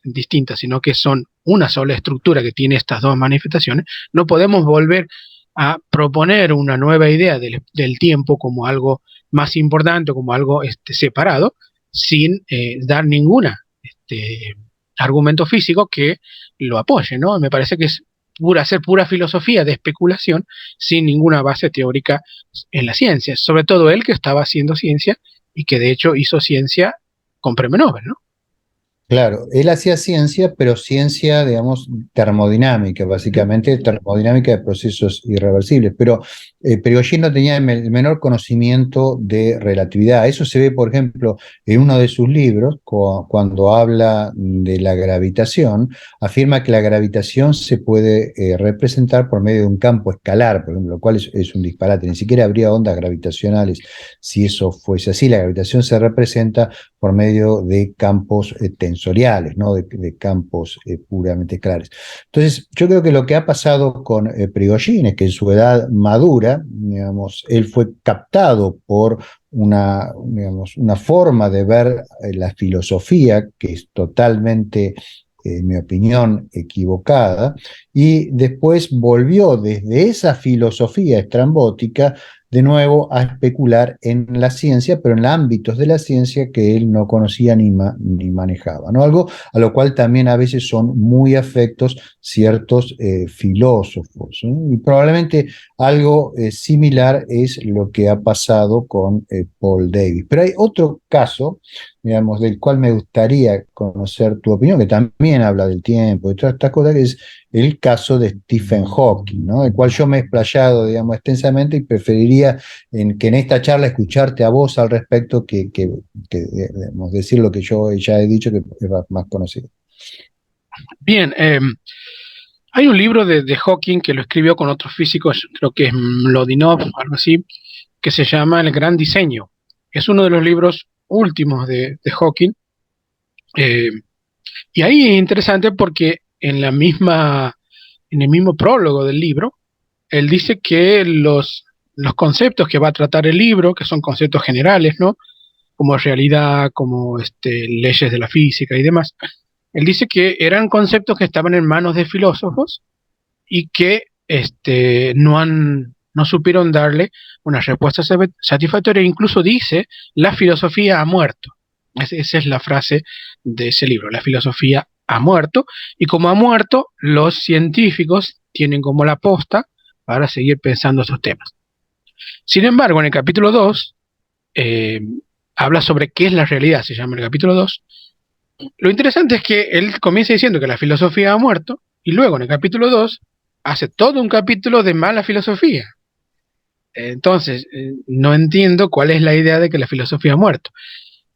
distintas, sino que son una sola estructura que tiene estas dos manifestaciones, no podemos volver a proponer una nueva idea del tiempo como algo más importante, como algo separado, sin dar ninguna argumento físico que lo apoye, ¿no? Me parece que es hacer pura filosofía de especulación sin ninguna base teórica en la ciencia, sobre todo él que estaba haciendo ciencia y que de hecho hizo ciencia con premio Nobel, ¿no? Claro, él hacía ciencia, pero ciencia, digamos, termodinámica, básicamente termodinámica de procesos irreversibles, pero Prigozhin no tenía el menor conocimiento de relatividad. Eso se ve, por ejemplo, en uno de sus libros, cuando habla de la gravitación, afirma que la gravitación se puede representar por medio de un campo escalar, por ejemplo, lo cual es un disparate. Ni siquiera habría ondas gravitacionales si eso fuese así. La gravitación se representa por medio de campos tensoriales, ¿no? de campos puramente escalares. Entonces, yo creo que lo que ha pasado con Prigozhin es que en su edad madura, digamos, él fue captado por digamos, una forma de ver la filosofía que es totalmente, en mi opinión, equivocada, y después volvió desde esa filosofía estrambótica de nuevo a especular en la ciencia, pero en ámbitos de la ciencia que él no conocía ni manejaba, ¿no? Algo a lo cual también a veces son muy afectos ciertos filósofos, ¿no? Y probablemente algo similar es lo que ha pasado con Paul Davies. Pero hay otro caso, digamos, del cual me gustaría conocer tu opinión, que también habla del tiempo y todas estas cosas, que es el caso de Stephen Hawking, ¿no? El cual yo me he explayado, digamos, extensamente, y preferiría que en esta charla escucharte a vos al respecto que digamos, decir lo que yo ya he dicho, que es más conocido. Bien, hay un libro de Hawking que lo escribió con otros físicos, creo que es Mlodinov, algo así, que se llama El Gran Diseño. Es uno de los libros últimos de Hawking. Y ahí es interesante porque en el mismo prólogo del libro, él dice que los conceptos que va a tratar el libro, que son conceptos generales, ¿no? Como realidad, como leyes de la física y demás, él dice que eran conceptos que estaban en manos de filósofos y que no supieron darle una respuesta satisfactoria. Incluso dice, la filosofía ha muerto. Esa es la frase de ese libro, la filosofía ha muerto, y como ha muerto, los científicos tienen como la posta para seguir pensando estos temas. Sin embargo, en el capítulo 2, habla sobre qué es la realidad, se llama el capítulo 2. Lo interesante es que él comienza diciendo que la filosofía ha muerto, y luego en el capítulo 2 hace todo un capítulo de mala filosofía. Entonces, no entiendo cuál es la idea de que la filosofía ha muerto.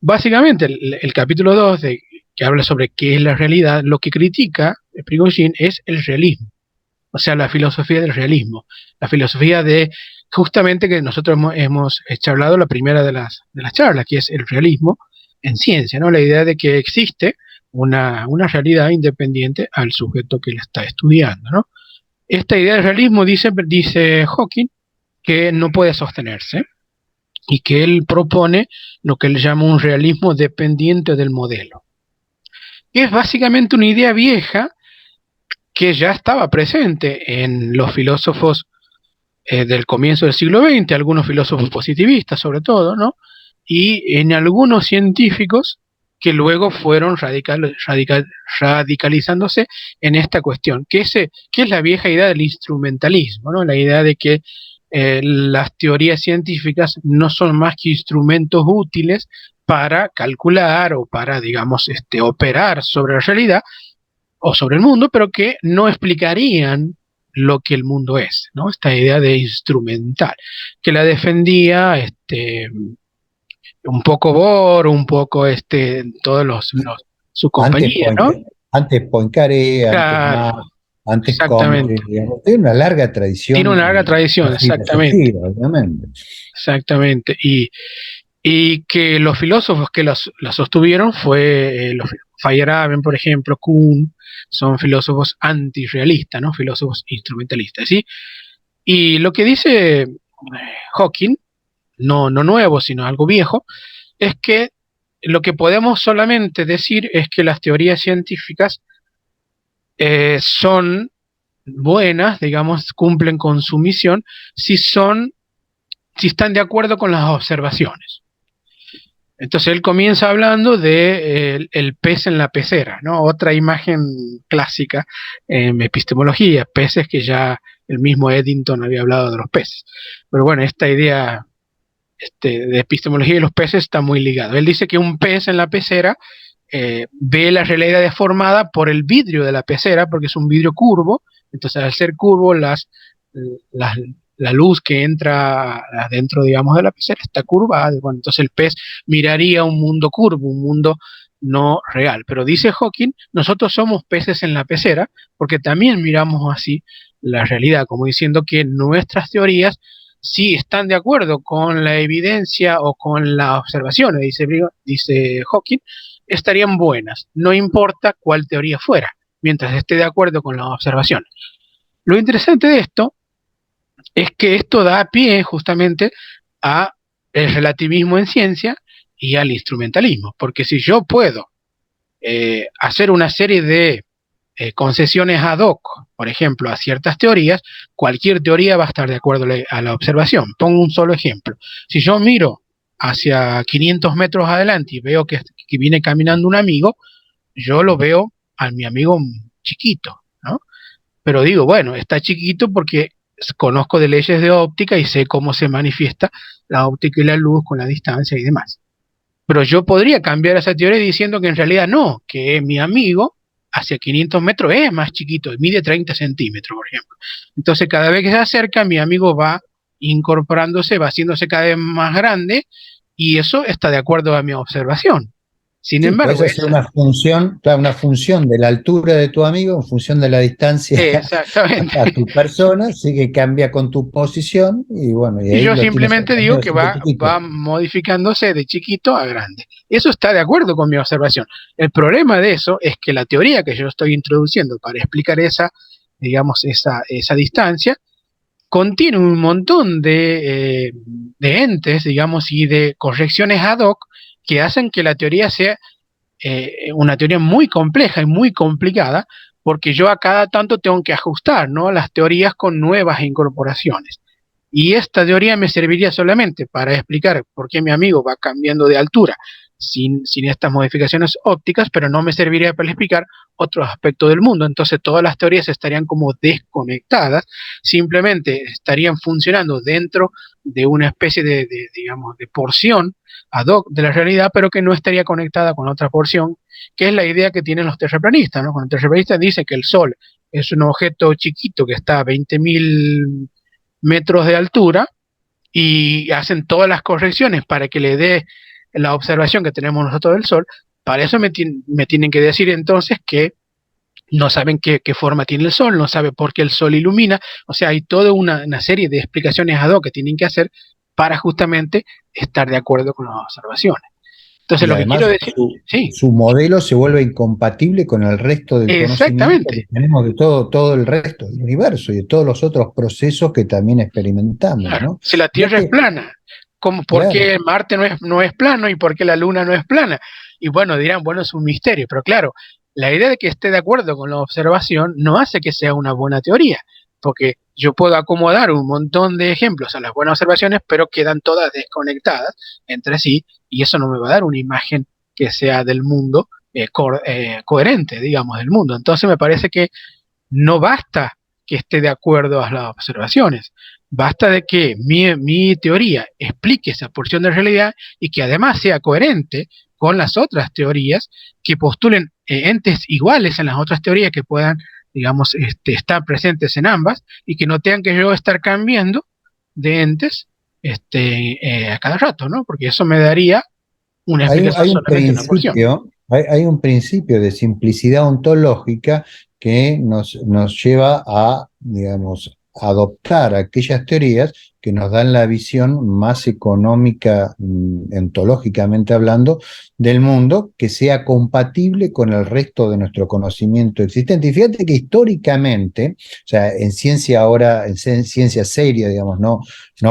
Básicamente, el capítulo 2, que habla sobre qué es la realidad, lo que critica Prigozhin es el realismo. o sea, la filosofía del realismo, la filosofía de justamente que nosotros hemos charlado la primera de las charlas, que es el realismo en ciencia, ¿no? La idea de que existe una realidad independiente al sujeto que la está estudiando, ¿no? Esta idea del realismo, dice Hawking, que no puede sostenerse y que él propone lo que él llama un realismo dependiente del modelo. Es básicamente una idea vieja que ya estaba presente en los filósofos del comienzo del siglo XX, algunos filósofos positivistas sobre todo, ¿no? Y en algunos científicos que luego fueron radicalizándose en esta cuestión, que es la vieja idea del instrumentalismo, ¿no? La idea de que las teorías científicas no son más que instrumentos útiles para calcular o para, digamos, operar sobre la realidad o sobre el mundo, pero que no explicarían lo que el mundo es, ¿no? Esta idea de instrumental, que la defendía un poco Bohr, un poco todos su Antes, compañía, ¿no? antes Poincaré, antes Claro, Marx, antes exactamente. Comte, digamos, tiene una larga tradición Tiene una larga en tradición, la exactamente. filosofía, obviamente. Exactamente. Y que los filósofos que la sostuvieron fue Feyerabend, por ejemplo, Kuhn, son filósofos antirrealistas, ¿no? Filósofos instrumentalistas, ¿sí? Y lo que dice Hawking, no nuevo, sino algo viejo, es que lo que podemos solamente decir es que las teorías científicas son buenas, digamos, cumplen con su misión, si están de acuerdo con las observaciones. Entonces él comienza hablando de el pez en la pecera, ¿no? Otra imagen clásica en epistemología, peces que ya el mismo Eddington había hablado de los peces. Pero bueno, esta idea de epistemología de los peces está muy ligado. Él dice que un pez en la pecera ve la realidad deformada por el vidrio de la pecera, porque es un vidrio curvo, entonces al ser curvo las, la luz que entra adentro, digamos, de la pecera está curvada, bueno, entonces el pez miraría un mundo curvo, un mundo no real. Pero dice Hawking, nosotros somos peces en la pecera, porque también miramos así la realidad, como diciendo que nuestras teorías si están de acuerdo con la evidencia o con las observaciones, dice Hawking, estarían buenas, no importa cuál teoría fuera, mientras esté de acuerdo con las observaciones. Lo interesante de esto es que esto da pie justamente a el relativismo en ciencia y al instrumentalismo, porque si yo puedo hacer una serie de concesiones ad hoc, por ejemplo, a ciertas teorías, cualquier teoría va a estar de acuerdo a la observación. Pongo un solo ejemplo. Si yo miro hacia 500 metros adelante y veo que viene caminando un amigo, yo lo veo a mi amigo chiquito, ¿no? Pero digo, bueno, está chiquito porque conozco de leyes de óptica y sé cómo se manifiesta la óptica y la luz con la distancia y demás. Pero yo podría cambiar esa teoría diciendo que en realidad no, que mi amigo hacia 500 metros es más chiquito, mide 30 centímetros, por ejemplo. Entonces, cada vez que se acerca, mi amigo va incorporándose, va haciéndose cada vez más grande, y eso está de acuerdo a mi observación. Sin Sí, puedes embargo, hacer una función, claro, una función de la altura de tu amigo en función de la distancia exactamente. a tu persona, así que cambia con tu posición y bueno, y Y ahí yo lo tienes simplemente al amigo digo que siempre chiquito. va modificándose de chiquito a grande. Eso está de acuerdo con mi observación. El problema de eso es que la teoría que yo estoy introduciendo para explicar digamos, esa distancia, contiene un montón de entes, digamos, y de correcciones ad hoc que hacen que la teoría sea una teoría muy compleja y muy complicada, porque yo a cada tanto tengo que ajustar, ¿no?, las teorías con nuevas incorporaciones. Y esta teoría me serviría solamente para explicar por qué mi amigo va cambiando de altura sin estas modificaciones ópticas, pero no me serviría para explicar otros aspectos del mundo. Entonces todas las teorías estarían como desconectadas, simplemente estarían funcionando dentro de una especie digamos, de porción ad hoc de la realidad, pero que no estaría conectada con otra porción, que es la idea que tienen los terraplanistas, ¿no? Cuando el terraplanista dice que el Sol es un objeto chiquito que está a 20.000 metros de altura y hacen todas las correcciones para que le dé la observación que tenemos nosotros del Sol, para eso me tienen que decir entonces que no saben qué forma tiene el Sol, no saben por qué el Sol ilumina, o sea, hay toda una serie de explicaciones ad hoc que tienen que hacer para justamente estar de acuerdo con las observaciones. Entonces, Y lo que quiero además decir, sí, su modelo se vuelve incompatible con el resto del conocimiento que exactamente, tenemos de todo el resto del universo y de todos los otros procesos que también experimentamos, claro, ¿no? si la Ya Tierra es que, plana, ¿por claro, qué Marte no es plano y por qué la Luna no es plana? Y bueno, dirán, bueno, es un misterio, pero claro, la idea de que esté de acuerdo con la observación no hace que sea una buena teoría, porque yo puedo acomodar un montón de ejemplos a las buenas observaciones, pero quedan todas desconectadas entre sí, y eso no me va a dar una imagen que sea del mundo coherente, digamos, del mundo. Entonces me parece que no basta que esté de acuerdo a las observaciones, basta de que mi teoría explique esa porción de realidad y que además sea coherente con las otras teorías que postulen entes iguales en las otras teorías que puedan, digamos, estar presentes en ambas y que no tengan que yo estar cambiando de entes a cada rato, ¿no? Porque eso me daría una explicación solamente de una porción. hay un principio de simplicidad ontológica que nos lleva a, digamos, adoptar aquellas teorías que nos dan la visión más económica, ontológicamente hablando, del mundo, que sea compatible con el resto de nuestro conocimiento existente. Y fíjate que históricamente, o sea, en ciencia ahora, ciencia seria, digamos, no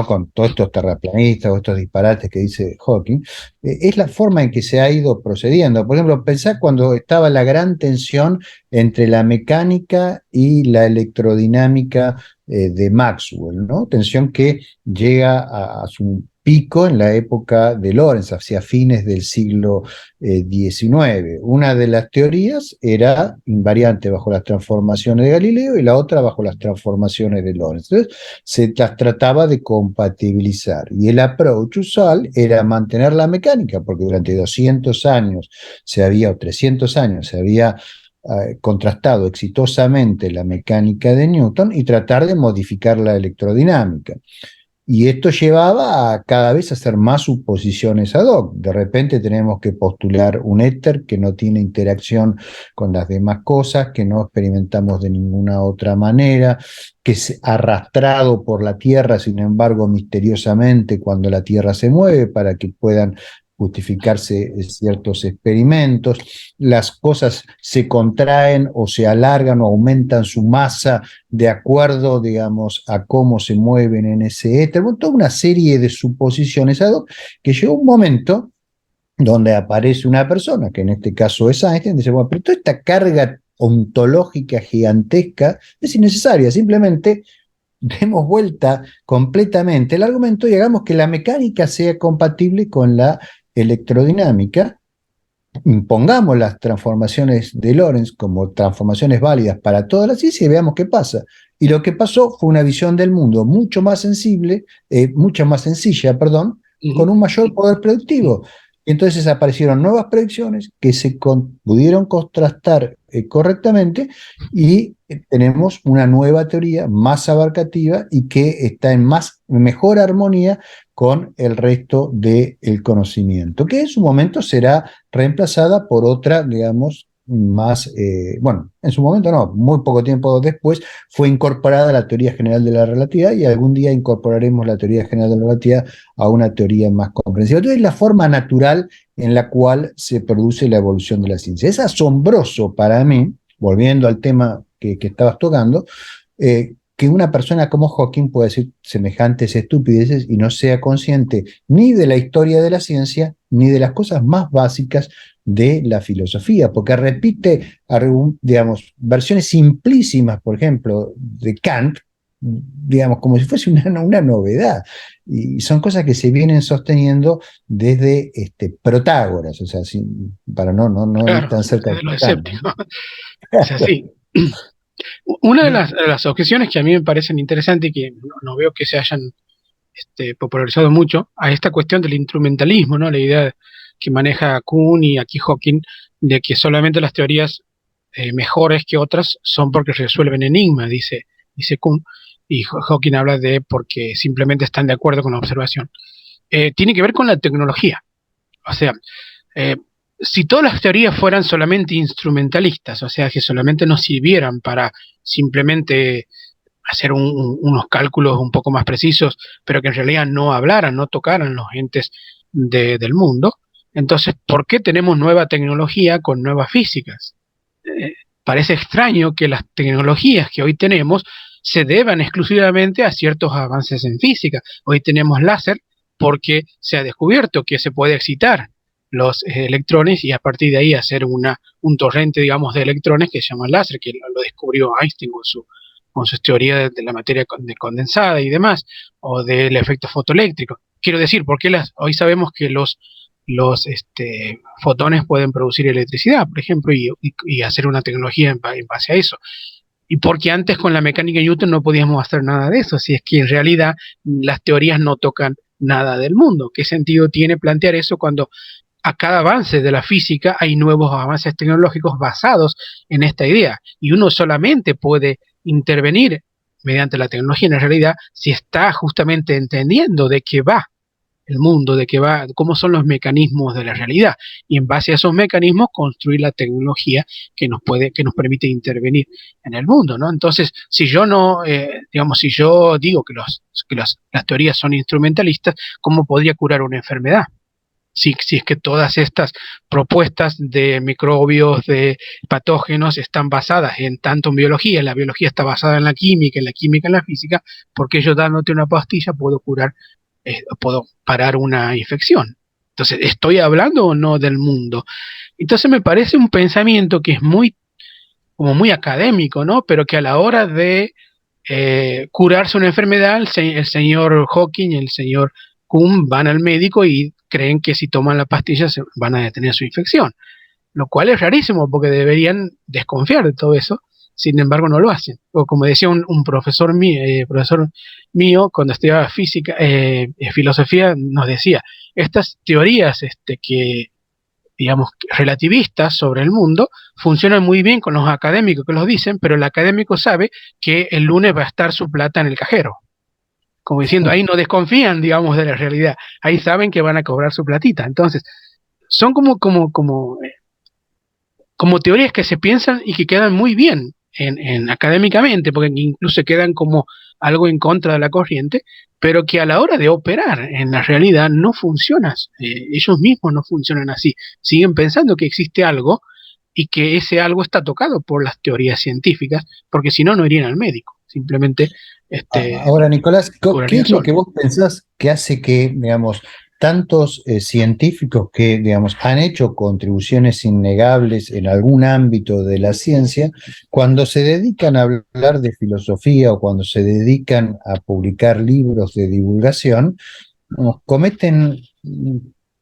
con todos estos terraplanistas o estos disparates que dice Hawking, es la forma en que se ha ido procediendo. Por ejemplo, pensá cuando estaba la gran tensión entre la mecánica y la electrodinámica de Maxwell, ¿no? Tensión que llega a su pico en la época de Lorentz, hacia fines del siglo XIX. Una de las teorías era invariante bajo las transformaciones de Galileo y la otra bajo las transformaciones de Lorentz. Entonces, se las trataba de compatibilizar. Y el approach usual era mantener la mecánica, porque durante 200 años o 300 años se había contrastado exitosamente la mecánica de Newton y tratar de modificar la electrodinámica. Y esto llevaba a cada vez hacer más suposiciones ad hoc. De repente tenemos que postular un éter que no tiene interacción con las demás cosas, que no experimentamos de ninguna otra manera, que es arrastrado por la Tierra, sin embargo, misteriosamente cuando la Tierra se mueve para que puedan justificarse ciertos experimentos, las cosas se contraen o se alargan o aumentan su masa de acuerdo, digamos, a cómo se mueven en ese éter, toda una serie de suposiciones ad hoc, que llegó un momento donde aparece una persona, que en este caso es Einstein, y dice, bueno, pero toda esta carga ontológica gigantesca es innecesaria, simplemente demos vuelta completamente el argumento y hagamos que la mecánica sea compatible con la electrodinámica, pongamos las transformaciones de Lorentz como transformaciones válidas para toda la ciencia y veamos qué pasa. Y lo que pasó fue una visión del mundo mucho más sensible, mucho más sencilla, perdón, Uh con -huh. un mayor poder predictivo. Y entonces aparecieron nuevas predicciones que se pudieron contrastar correctamente y tenemos una nueva teoría más abarcativa y que está en mejor armonía con el resto del conocimiento, que en su momento será reemplazada por otra, digamos, más, bueno, en su momento no, muy poco tiempo después fue incorporada la teoría general de la relatividad y algún día incorporaremos la teoría general de la relatividad a una teoría más comprensiva. Entonces, es la forma natural en la cual se produce la evolución de la ciencia. Es asombroso para mí, volviendo al tema que estabas tocando, que una persona como Hawking pueda decir semejantes estupideces y no sea consciente ni de la historia de la ciencia, ni de las cosas más básicas de la filosofía, porque repite, digamos, versiones simplísimas, por ejemplo, de Kant, digamos, como si fuese una novedad. Y son cosas que se vienen sosteniendo desde Protágoras, o sea, para no ir Claro, tan cerca desde de los Kant, escépticos. ¿no? Es así. Una de las objeciones que a mí me parecen interesantes y que no veo que se hayan popularizado mucho a esta cuestión del instrumentalismo, ¿no? La idea que maneja Kuhn y aquí Hawking de que solamente las teorías mejores que otras son porque resuelven enigmas, dice Kuhn, y Hawking habla de porque simplemente están de acuerdo con la observación. Tiene que ver con la tecnología. O sea, eh, si todas las teorías fueran solamente instrumentalistas, o sea, que solamente nos sirvieran para simplemente hacer unos cálculos un poco más precisos, pero que en realidad no hablaran, no tocaran los entes del mundo, entonces, ¿por qué tenemos nueva tecnología con nuevas físicas? Parece extraño que las tecnologías que hoy tenemos se deban exclusivamente a ciertos avances en física. Hoy tenemos láser porque se ha descubierto que se puede excitar los electrones y a partir de ahí hacer un torrente, digamos, de electrones que se llama láser, que lo descubrió Einstein con sus teorías de la materia condensada y demás, o del efecto fotoeléctrico. Quiero decir, porque hoy sabemos que los fotones pueden producir electricidad, por ejemplo, y hacer una tecnología en base a eso. Y porque antes con la mecánica de Newton no podíamos hacer nada de eso, si es que en realidad las teorías no tocan nada del mundo. ¿Qué sentido tiene plantear eso cuando a cada avance de la física hay nuevos avances tecnológicos basados en esta idea? Y uno solamente puede intervenir mediante la tecnología en realidad si está justamente entendiendo de qué va el mundo, de qué va, cómo son los mecanismos de la realidad, y en base a esos mecanismos construir la tecnología que nos permite intervenir en el mundo, ¿no? Entonces, si yo no, digamos, si yo digo que las teorías son instrumentalistas, ¿cómo podría curar una enfermedad? Si es que todas estas propuestas de microbios, de patógenos, están basadas en tanto en biología, la biología está basada en la química en la física, porque yo dándote una pastilla puedo parar una infección. Entonces, ¿estoy hablando o no del mundo? Entonces me parece un pensamiento que es como muy académico, ¿no? Pero que a la hora de curarse una enfermedad, el señor Hawking y el señor Kuhn van al médico y creen que si toman la pastilla se van a detener su infección, lo cual es rarísimo porque deberían desconfiar de todo eso, sin embargo no lo hacen. O como decía un profesor mío cuando estudiaba física, filosofía, nos decía, estas teorías que digamos, relativistas sobre el mundo, funcionan muy bien con los académicos que los dicen, pero el académico sabe que el lunes va a estar su plata en el cajero. Como diciendo, ahí no desconfían, digamos, de la realidad. Ahí saben que van a cobrar su platita. Entonces, son como teorías que se piensan y que quedan muy bien académicamente, porque incluso quedan como algo en contra de la corriente, pero que a la hora de operar en la realidad no funcionan. Ellos mismos no funcionan así. Siguen pensando que existe algo y que ese algo está tocado por las teorías científicas, porque si no, no irían al médico. Simplemente Ahora, Nicolás, ¿qué curarían es lo solo. que vos pensás que hace que, digamos, tantos científicos que, digamos, han hecho contribuciones innegables en algún ámbito de la ciencia, cuando se dedican a hablar de filosofía o cuando se dedican a publicar libros de divulgación, cometen,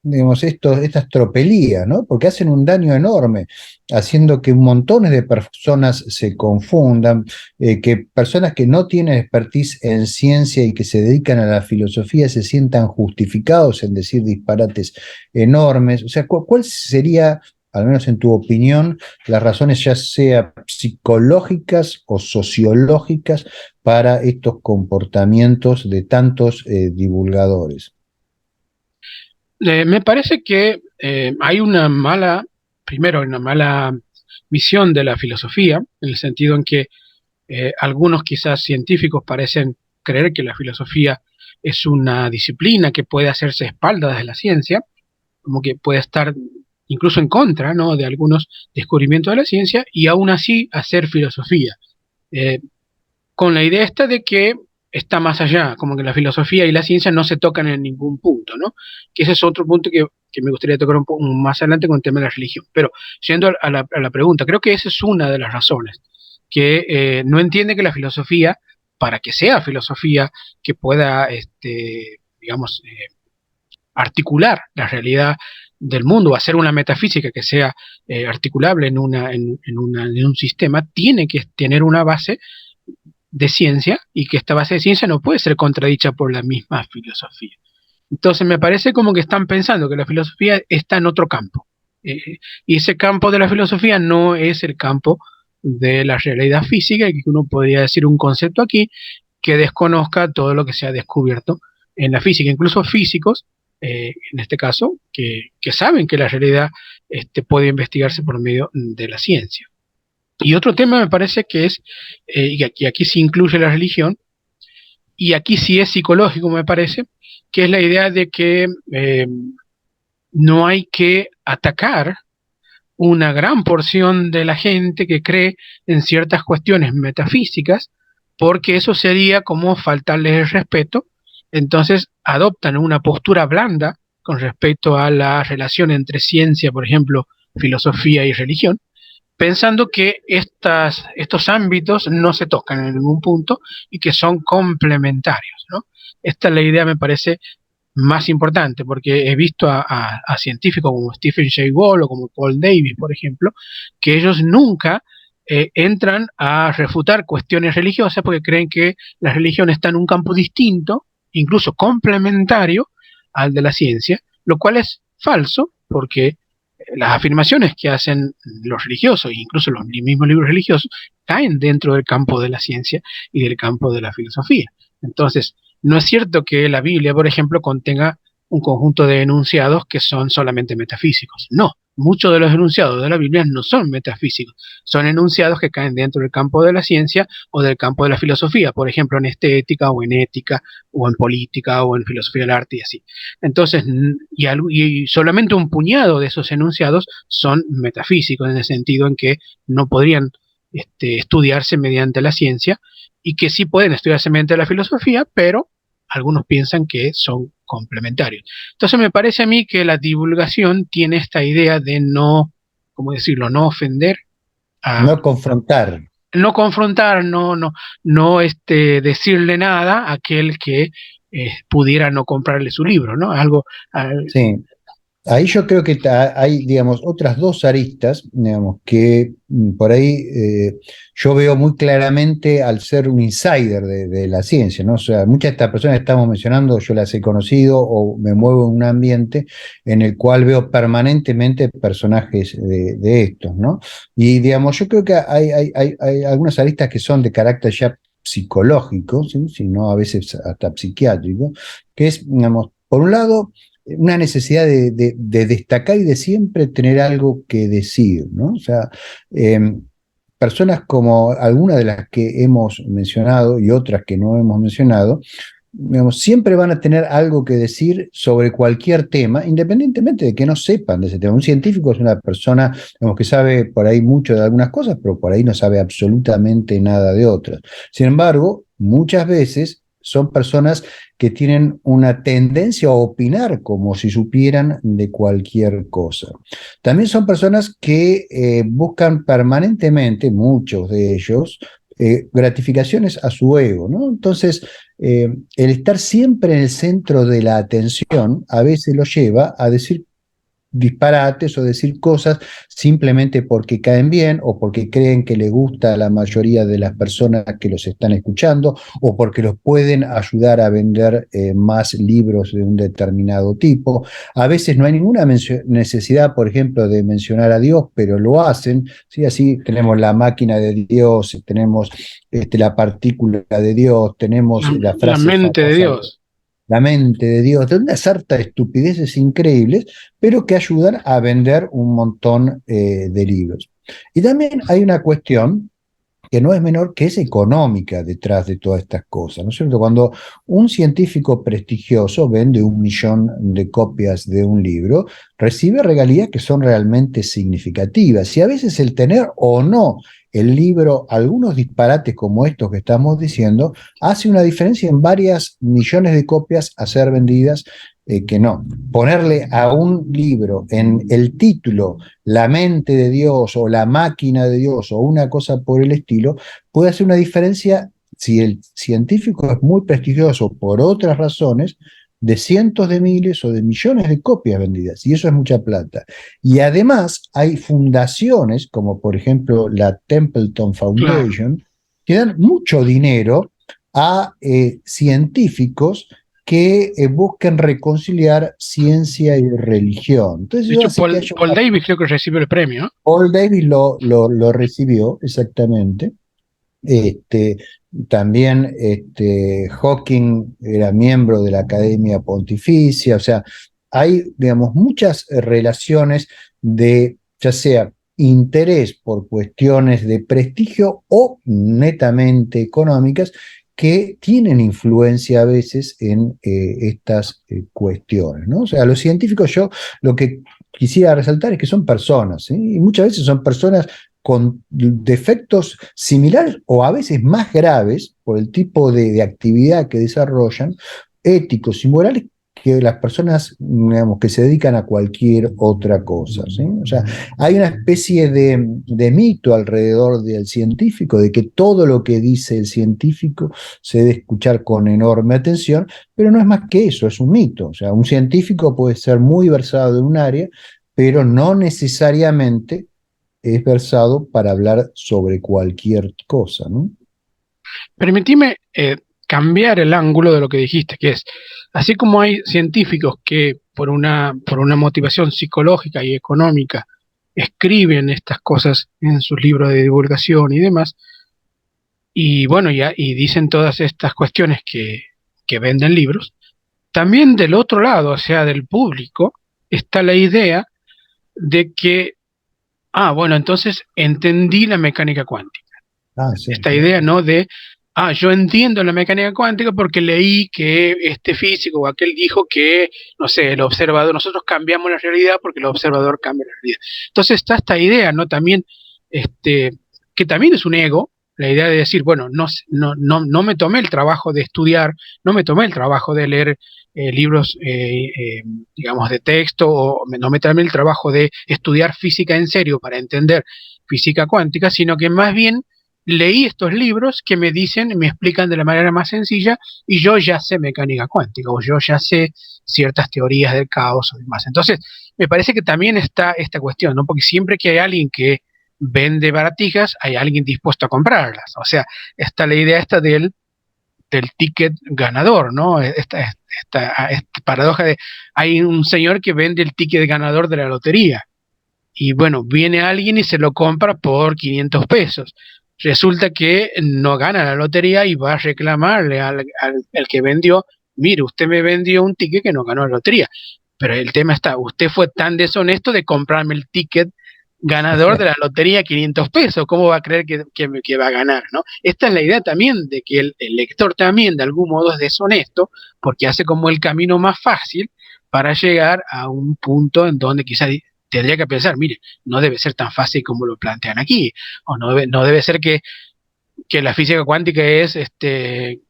digamos, estas tropelías, ¿no? Porque hacen un daño enorme, haciendo que montones de personas se confundan, que personas que no tienen expertise en ciencia y que se dedican a la filosofía se sientan justificados en decir disparates enormes. O sea, ¿cuál sería, al menos en tu opinión, las razones ya sea psicológicas o sociológicas para estos comportamientos de tantos divulgadores? Me parece que hay primero, una mala visión de la filosofía, en el sentido en que algunos quizás científicos parecen creer que la filosofía es una disciplina que puede hacerse a espaldas de la ciencia, como que puede estar incluso en contra, ¿no?, de algunos descubrimientos de la ciencia y aún así hacer filosofía. Eh, con la idea esta de que está más allá, como que la filosofía y la ciencia no se tocan en ningún punto, ¿no? Que ese es otro punto que me gustaría tocar un poco más adelante con el tema de la religión. Pero yendo a la pregunta, creo que esa es una de las razones, que no entiende que la filosofía, para que sea filosofía, que pueda, digamos, articular la realidad del mundo, hacer una metafísica que sea articulable en un sistema, tiene que tener una base de ciencia y que esta base de ciencia no puede ser contradicha por la misma filosofía. Entonces me parece como que están pensando que la filosofía está en otro campo. Y ese campo de la filosofía no es el campo de la realidad física, y que uno podría decir un concepto aquí que desconozca todo lo que se ha descubierto en la física. Incluso físicos, en este caso, que saben que la realidad puede investigarse por medio de la ciencia. Y otro tema me parece que es, y aquí se incluye la religión, y aquí sí es psicológico me parece, que es la idea de que no hay que atacar una gran porción de la gente que cree en ciertas cuestiones metafísicas, porque eso sería como faltarles el respeto. Entonces adoptan una postura blanda con respecto a la relación entre ciencia, por ejemplo, filosofía y religión, pensando que estos ámbitos no se tocan en ningún punto y que son complementarios, ¿no? Esta es la idea, me parece, más importante, porque he visto a científicos como Stephen Jay Gould o como Paul Davies, por ejemplo, que ellos nunca entran a refutar cuestiones religiosas porque creen que la religión está en un campo distinto, incluso complementario al de la ciencia, lo cual es falso, porque las afirmaciones que hacen los religiosos, incluso los mismos libros religiosos, caen dentro del campo de la ciencia y del campo de la filosofía. Entonces, no es cierto que la Biblia, por ejemplo, contenga un conjunto de enunciados que son solamente metafísicos. No, muchos de los enunciados de la Biblia no son metafísicos, son enunciados que caen dentro del campo de la ciencia o del campo de la filosofía, por ejemplo, en estética o en ética o en política o en filosofía del arte y así. Entonces, y solamente un puñado de esos enunciados son metafísicos, en el sentido en que no podrían estudiarse mediante la ciencia y que sí pueden estudiarse mediante la filosofía, pero algunos piensan que son complementarios. Entonces me parece a mí que la divulgación tiene esta idea de no, ¿cómo decirlo?, no ofender, a, No confrontar. no confrontar, no decirle nada a aquel que pudiera no comprarle su libro, ¿no? Algo, Sí. Ahí yo creo que hay, digamos, otras dos aristas, digamos, que por ahí yo veo muy claramente al ser un insider de la ciencia, ¿no? O sea, muchas de estas personas que estamos mencionando yo las he conocido o me muevo en un ambiente en el cual veo permanentemente personajes de estos, ¿no? Y, digamos, yo creo que hay algunas aristas que son de carácter ya psicológico, ¿sí? Sino a veces hasta psiquiátrico, que es, digamos, por un lado, una necesidad de destacar y de siempre tener algo que decir, ¿no? O sea, personas como algunas de las que hemos mencionado y otras que no hemos mencionado, digamos, siempre van a tener algo que decir sobre cualquier tema, independientemente de que no sepan de ese tema. Un científico es una persona, digamos, que sabe por ahí mucho de algunas cosas, pero por ahí no sabe absolutamente nada de otras. Sin embargo, muchas veces son personas que tienen una tendencia a opinar como si supieran de cualquier cosa. También son personas que buscan permanentemente, muchos de ellos, gratificaciones a su ego, ¿no? Entonces, el estar siempre en el centro de la atención a veces lo lleva a decir disparates o decir cosas simplemente porque caen bien o porque creen que le gusta a la mayoría de las personas que los están escuchando o porque los pueden ayudar a vender más libros de un determinado tipo. A veces no hay ninguna necesidad, por ejemplo, de mencionar a Dios, pero lo hacen, ¿sí? Así tenemos la máquina de Dios, tenemos la partícula de Dios, tenemos la la frase mente de famosa, Dios. la mente de Dios, de una sarta de estupideces increíbles, pero que ayudan a vender un montón de libros. Y también hay una cuestión que no es menor, que es económica detrás de todas estas cosas, ¿no es cierto? Cuando un científico prestigioso vende 1 millón de copias de un libro, recibe regalías que son realmente significativas. Y a veces el tener o no el libro, algunos disparates como estos que estamos diciendo, hace una diferencia en varias millones de copias a ser vendidas que no. Ponerle a un libro en el título la mente de Dios o la máquina de Dios o una cosa por el estilo, puede hacer una diferencia si el científico es muy prestigioso por otras razones, de cientos de miles o de millones de copias vendidas, y eso es mucha plata. Y además hay fundaciones, como por ejemplo la Templeton Claro. Foundation, que dan mucho dinero a científicos que busquen reconciliar ciencia y religión. Entonces De eso hecho, hace que haya Paul una... Davis creo que recibió el premio, ¿no? Paul Davis lo recibió, exactamente. Este, también Hawking era miembro de la Academia Pontificia, o sea, hay, digamos, muchas relaciones de, ya sea interés por cuestiones de prestigio o netamente económicas, que tienen influencia a veces en estas cuestiones, ¿no? O sea, los científicos, yo lo que quisiera resaltar es que son personas, ¿sí? Y muchas veces son personas con defectos similares o a veces más graves por el tipo de actividad que desarrollan, éticos y morales, que las personas, digamos, que se dedican a cualquier otra cosa, ¿sí? O sea, hay una especie de mito alrededor del científico, de que todo lo que dice el científico se debe escuchar con enorme atención, pero no es más que eso, es un mito. O sea, un científico puede ser muy versado en un área, pero no necesariamente es versado para hablar sobre cualquier cosa, ¿no? Permitime cambiar el ángulo de lo que dijiste, que es, así como hay científicos que por una motivación psicológica y económica escriben estas cosas en sus libros de divulgación y demás, y bueno, ya, y dicen todas estas cuestiones que venden libros, también del otro lado, o sea, del público, está la idea de que, bueno, entonces entendí la mecánica cuántica. Ah, sí, Esta claro. idea, ¿no? De, yo entiendo la mecánica cuántica porque leí que este físico o aquel dijo que, no sé, el observador, nosotros cambiamos la realidad porque el observador cambia la realidad. Entonces está esta idea, ¿no? También, que también es un ego, la idea de decir, bueno, no me tomé el trabajo de estudiar, no me tomé el trabajo de leer libros, digamos, de texto, o no me tomé el trabajo de estudiar física en serio para entender física cuántica, sino que más bien leí estos libros que me dicen, me explican de la manera más sencilla y yo ya sé mecánica cuántica o yo ya sé ciertas teorías del caos o demás. Entonces, me parece que también está esta cuestión, ¿no? Porque siempre que hay alguien que vende baratijas, hay alguien dispuesto a comprarlas. O sea, está la idea esta del ticket ganador, ¿no? Esta paradoja de, hay un señor que vende el ticket ganador de la lotería y bueno, viene alguien y se lo compra por 500 pesos. Resulta que no gana la lotería y va a reclamarle al que vendió, mire, usted me vendió un ticket que no ganó la lotería. Pero el tema está, usted fue tan deshonesto de comprarme el ticket ganador de la lotería a 500 pesos, ¿cómo va a creer que va a ganar? ¿No? Esta es la idea también de que el lector también de algún modo es deshonesto porque hace como el camino más fácil para llegar a un punto en donde quizás tendría que pensar, mire, no debe ser tan fácil como lo plantean aquí, o no debe ser que la física cuántica es,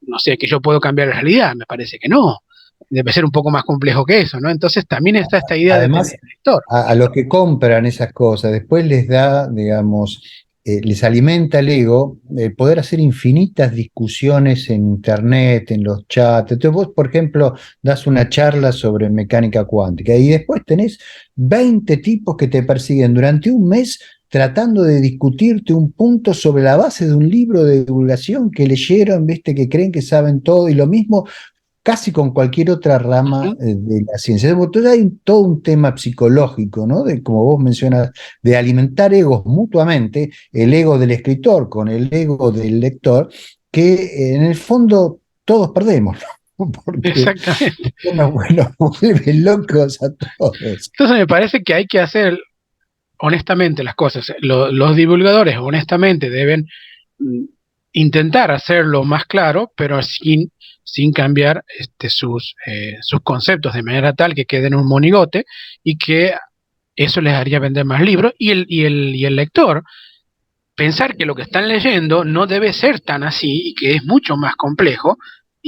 no sé, que yo puedo cambiar la realidad, me parece que no, debe ser un poco más complejo que eso, ¿no? Entonces también está esta idea del Además, lector. a los que compran esas cosas, después les da, digamos, les alimenta el ego, poder hacer infinitas discusiones en internet, en los chats. Entonces vos, por ejemplo, das una charla sobre mecánica cuántica y después tenés 20 tipos que te persiguen durante un mes tratando de discutirte un punto sobre la base de un libro de divulgación que leyeron, viste, que creen que saben todo, y lo mismo casi con cualquier otra rama ¿Mm? de la ciencia. Entonces hay todo un tema psicológico, ¿no? De, como vos mencionas, de alimentar egos mutuamente, el ego del escritor con el ego del lector, que en el fondo todos perdemos, ¿no? Porque Exactamente. nos vuelve locos a todos. Entonces me parece que hay que hacer honestamente las cosas. Los divulgadores honestamente deben mm, intentar hacerlo más claro, pero sin cambiar sus conceptos de manera tal que queden un monigote y que eso les haría vender más libros y el lector pensar que lo que están leyendo no debe ser tan así y que es mucho más complejo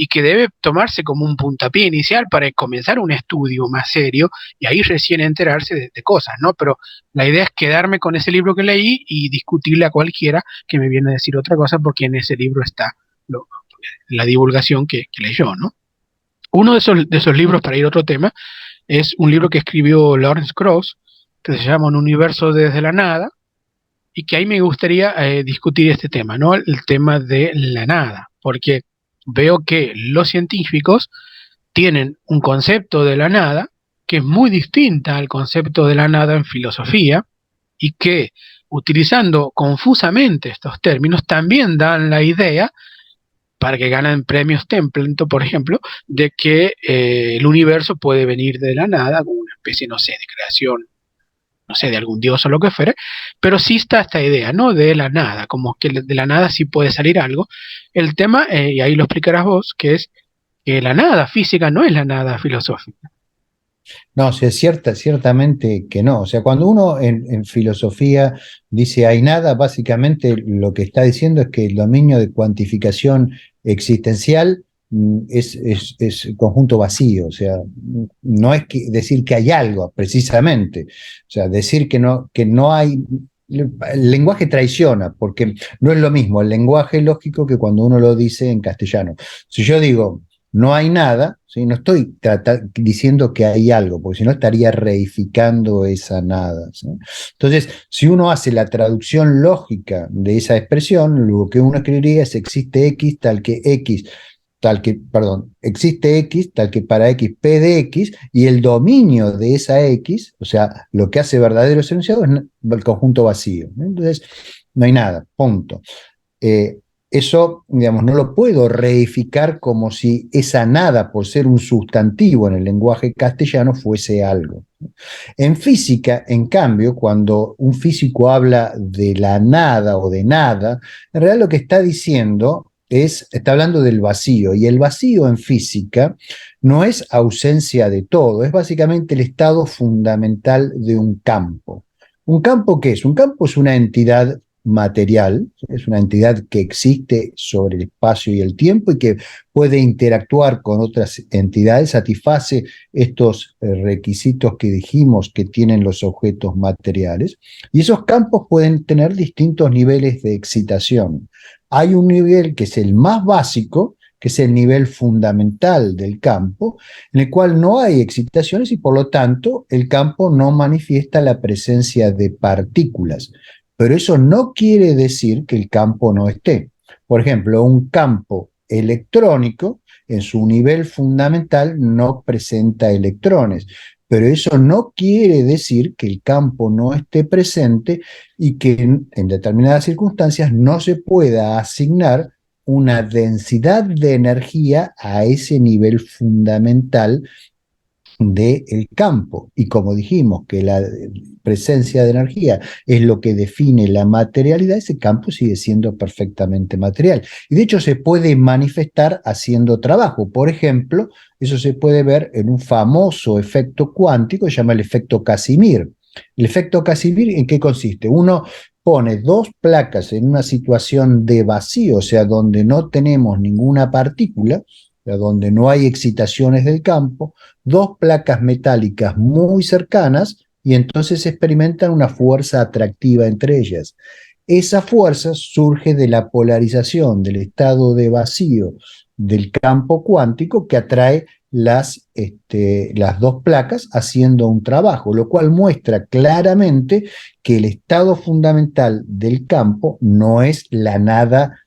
y que debe tomarse como un puntapié inicial para comenzar un estudio más serio y ahí recién enterarse de cosas, ¿no? Pero la idea es quedarme con ese libro que leí y discutirle a cualquiera que me viene a decir otra cosa porque en ese libro está lo, la divulgación que leyó, ¿no? Uno de esos libros, para ir a otro tema, es un libro que escribió Lawrence Krauss, que se llama Un universo desde la nada, y que ahí me gustaría discutir este tema, ¿no? El tema de la nada, porque veo que los científicos tienen un concepto de la nada que es muy distinta al concepto de la nada en filosofía y que utilizando confusamente estos términos también dan la idea para que ganen premios Templeton, por ejemplo, de que el universo puede venir de la nada, como una especie, no sé, de creación no sé, de algún dios o lo que fuere, pero sí está esta idea, ¿no? De la nada, como que de la nada sí puede salir algo. El tema, y ahí lo explicarás vos, que es que la nada física no es la nada filosófica. No, sí, ciertamente que no. O sea, cuando uno en filosofía dice hay nada, básicamente lo que está diciendo es que el dominio de cuantificación existencial es conjunto vacío. O sea, no es decir que hay algo, precisamente. O sea, decir que no hay. El lenguaje traiciona, porque no es lo mismo el lenguaje lógico que cuando uno lo dice en castellano. Si yo digo no hay nada, ¿sí? No estoy diciendo que hay algo, porque si no estaría reificando esa nada, ¿sí? Entonces, si uno hace la traducción lógica de esa expresión, lo que uno escribiría es existe X tal que X, perdón, existe X tal que para X P de X, y el dominio de esa X, o sea, lo que hace verdadero ese enunciado es el conjunto vacío, ¿no? Entonces, no hay nada, punto. Eh, Eso, digamos, no lo puedo reificar como si esa nada, por ser un sustantivo en el lenguaje castellano, fuese algo. En física, en cambio, cuando un físico habla de la nada o de nada, en realidad lo que está diciendo está hablando del vacío, y el vacío en física no es ausencia de todo, es básicamente el estado fundamental de un campo. ¿Un campo qué es? Un campo es una entidad material, es una entidad que existe sobre el espacio y el tiempo y que puede interactuar con otras entidades, satisface estos requisitos que dijimos que tienen los objetos materiales, y esos campos pueden tener distintos niveles de excitación. Hay un nivel que es el más básico, que es el nivel fundamental del campo, en el cual no hay excitaciones y por lo tanto el campo no manifiesta la presencia de partículas. Pero eso no quiere decir que el campo no esté. Por ejemplo, un campo electrónico en su nivel fundamental no presenta electrones, pero eso no quiere decir que el campo no esté presente y que en determinadas circunstancias no se pueda asignar una densidad de energía a ese nivel fundamental del campo. Y como dijimos que la presencia de energía es lo que define la materialidad, ese campo sigue siendo perfectamente material. Y de hecho se puede manifestar haciendo trabajo. Por ejemplo, eso se puede ver en un famoso efecto cuántico que se llama el efecto Casimir. El efecto Casimir, ¿en qué consiste? Uno pone dos placas en una situación de vacío, o sea, donde no tenemos ninguna partícula, o sea, donde no hay excitaciones del campo, dos placas metálicas muy cercanas, y entonces experimentan una fuerza atractiva entre ellas. Esa fuerza surge de la polarización del estado de vacío del campo cuántico que atrae las dos placas haciendo un trabajo, lo cual muestra claramente que el estado fundamental del campo no es la nada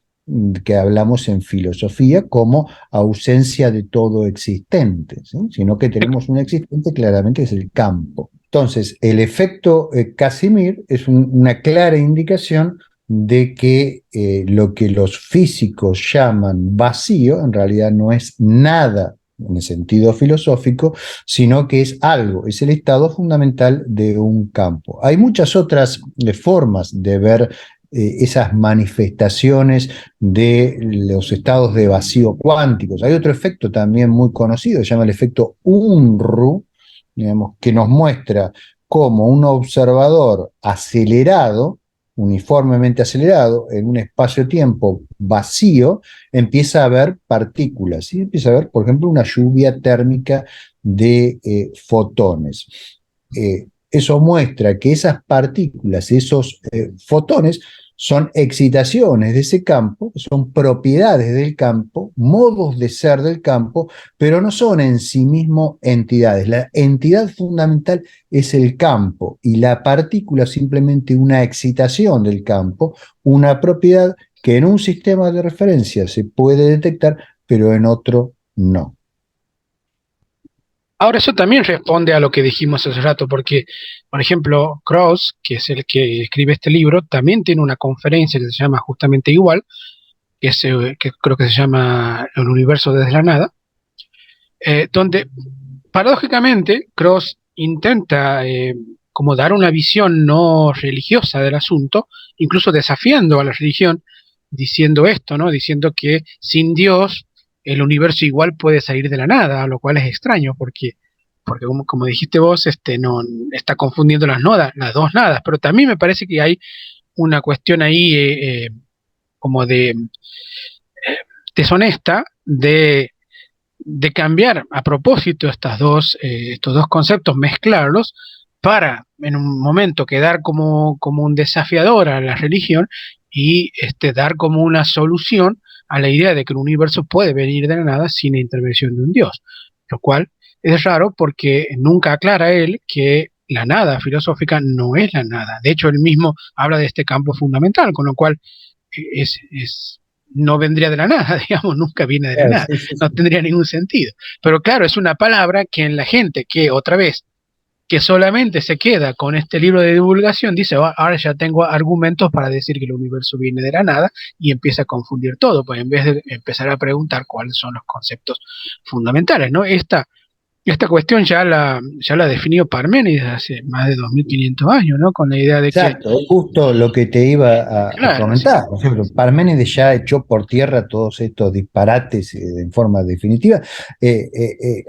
que hablamos en filosofía como ausencia de todo existente, ¿sí? Sino que tenemos un existente claramente que es el campo. Entonces, el efecto Casimir es una clara indicación de que lo que los físicos llaman vacío en realidad no es nada en el sentido filosófico, sino que es algo, es el estado fundamental de un campo. Hay muchas otras formas de ver esas manifestaciones de los estados de vacío cuánticos. Hay otro efecto también muy conocido, se llama el efecto Unruh, digamos, que nos muestra cómo un observador acelerado, uniformemente acelerado, en un espacio-tiempo vacío, empieza a ver partículas, ¿sí? Empieza a ver, por ejemplo, una lluvia térmica de fotones. Eso muestra que esas partículas, esos fotones, son excitaciones de ese campo, son propiedades del campo, modos de ser del campo, pero no son en sí mismo entidades. La entidad fundamental es el campo y la partícula simplemente una excitación del campo, una propiedad que en un sistema de referencia se puede detectar, pero en otro no. Ahora, eso también responde a lo que dijimos hace rato, porque, por ejemplo, Krauss, que es el que escribe este libro, también tiene una conferencia que se llama justamente igual, que creo que se llama El universo desde la nada, donde paradójicamente Krauss intenta como dar una visión no religiosa del asunto, incluso desafiando a la religión, diciendo esto, ¿no? Diciendo que sin Dios el universo igual puede salir de la nada, lo cual es extraño porque como dijiste vos, no está confundiendo las dos nadas, pero también me parece que hay una cuestión ahí como de deshonesta de cambiar a propósito estos dos conceptos, mezclarlos para en un momento quedar como un desafiador a la religión y dar como una solución a la idea de que el universo puede venir de la nada sin la intervención de un Dios, lo cual es raro porque nunca aclara él que la nada filosófica no es la nada. De hecho, él mismo habla de este campo fundamental, con lo cual no vendría de la nada, digamos, nunca viene de la nada, Sí, sí, no sí. tendría ningún sentido. Pero claro, es una palabra que en la gente que, otra vez, que solamente se queda con este libro de divulgación, dice, oh, ahora ya tengo argumentos para decir que el universo viene de la nada, y empieza a confundir todo, pues en vez de empezar a preguntar cuáles son los conceptos fundamentales, ¿no? Esta cuestión ya la definió Parménides hace más de 2500 años, ¿no? Con la idea de que, Exacto, es justo lo que te iba a claro, sí, comentar, ¿no es cierto? Parménides ya echó por tierra todos estos disparates en forma definitiva,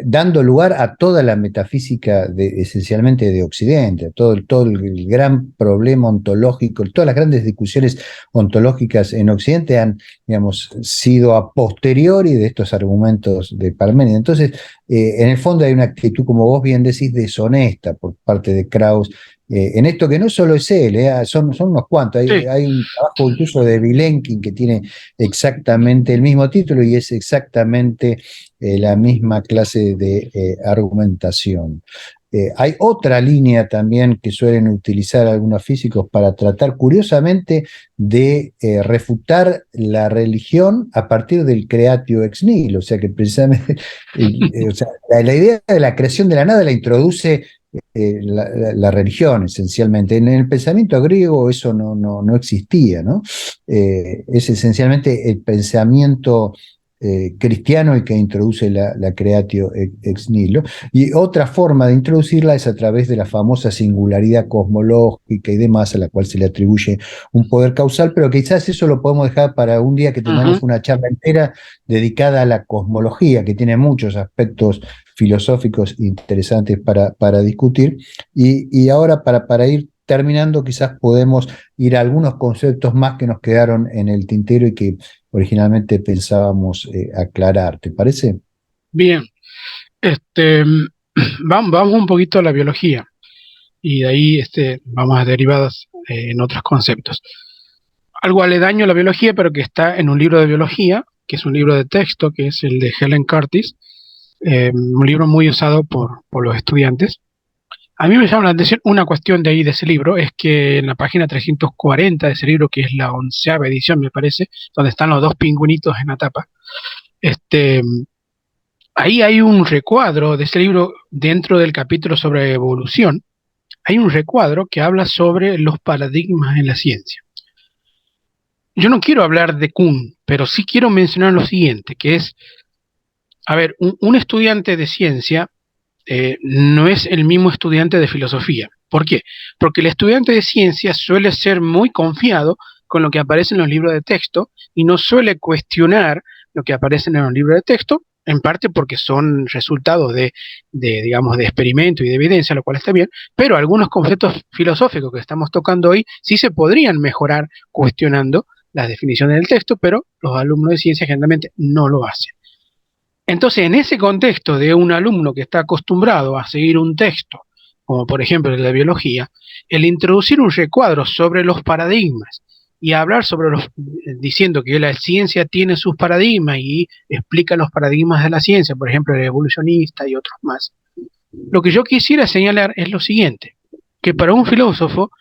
dando lugar a toda la metafísica esencialmente de Occidente, todo el gran problema ontológico, todas las grandes discusiones ontológicas en Occidente han, digamos, sido a posteriori de estos argumentos de Parménides. Entonces, en el fondo hay una actitud, como vos bien decís, deshonesta por parte de Krauss, en esto que no solo es él, son unos cuantos. sí. Hay un trabajo incluso de Vilenkin que tiene exactamente el mismo título y es exactamente la misma clase de argumentación. Hay otra línea también que suelen utilizar algunos físicos para tratar curiosamente de refutar la religión a partir del creatio ex nihilo, o sea que precisamente o sea, la idea de la creación de la nada la introduce la religión, esencialmente. En el pensamiento griego eso no existía, ¿no? Es esencialmente el pensamiento cristiano el que introduce la creatio ex nihilo. Y otra forma de introducirla es a través de la famosa singularidad cosmológica y demás, a la cual se le atribuye un poder causal, pero quizás eso lo podemos dejar para un día que tengamos una charla entera dedicada a la cosmología, que tiene muchos aspectos filosóficos interesantes para discutir. Y ahora, para ir terminando, quizás podemos ir a algunos conceptos más que nos quedaron en el tintero y que originalmente pensábamos aclarar. ¿Te parece? Bien, este, vamos un poquito a la biología y de ahí vamos a derivadas en otros conceptos. Algo aledaño a la biología, pero que está en un libro de biología, que es un libro de texto, que es el de Helen Curtis, un libro muy usado por los estudiantes. A mí me llama la atención una cuestión de ahí de ese libro, es que en la página 340 de ese libro, que es la 11ª edición, me parece, donde están los dos pingüinitos en la tapa, este, ahí hay un recuadro de ese libro dentro del capítulo sobre evolución. Hay un recuadro que habla sobre los paradigmas en la ciencia. Yo no quiero hablar de Kuhn, pero sí quiero mencionar lo siguiente, que es, a ver, un estudiante de ciencia no es el mismo estudiante de filosofía. ¿Por qué? Porque el estudiante de ciencia suele ser muy confiado con lo que aparece en los libros de texto y no suele cuestionar lo que aparece en los libros de texto, en parte porque son resultados digamos, de experimento y de evidencia, lo cual está bien, pero algunos conceptos filosóficos que estamos tocando hoy sí se podrían mejorar cuestionando las definiciones del texto, pero los alumnos de ciencia generalmente no lo hacen. Entonces, en ese contexto de un alumno que está acostumbrado a seguir un texto, como por ejemplo el de biología, el introducir un recuadro sobre los paradigmas y hablar sobre diciendo que la ciencia tiene sus paradigmas y explica los paradigmas de la ciencia, por ejemplo el evolucionista y otros más, lo que yo quisiera señalar es lo siguiente, que para un filósofo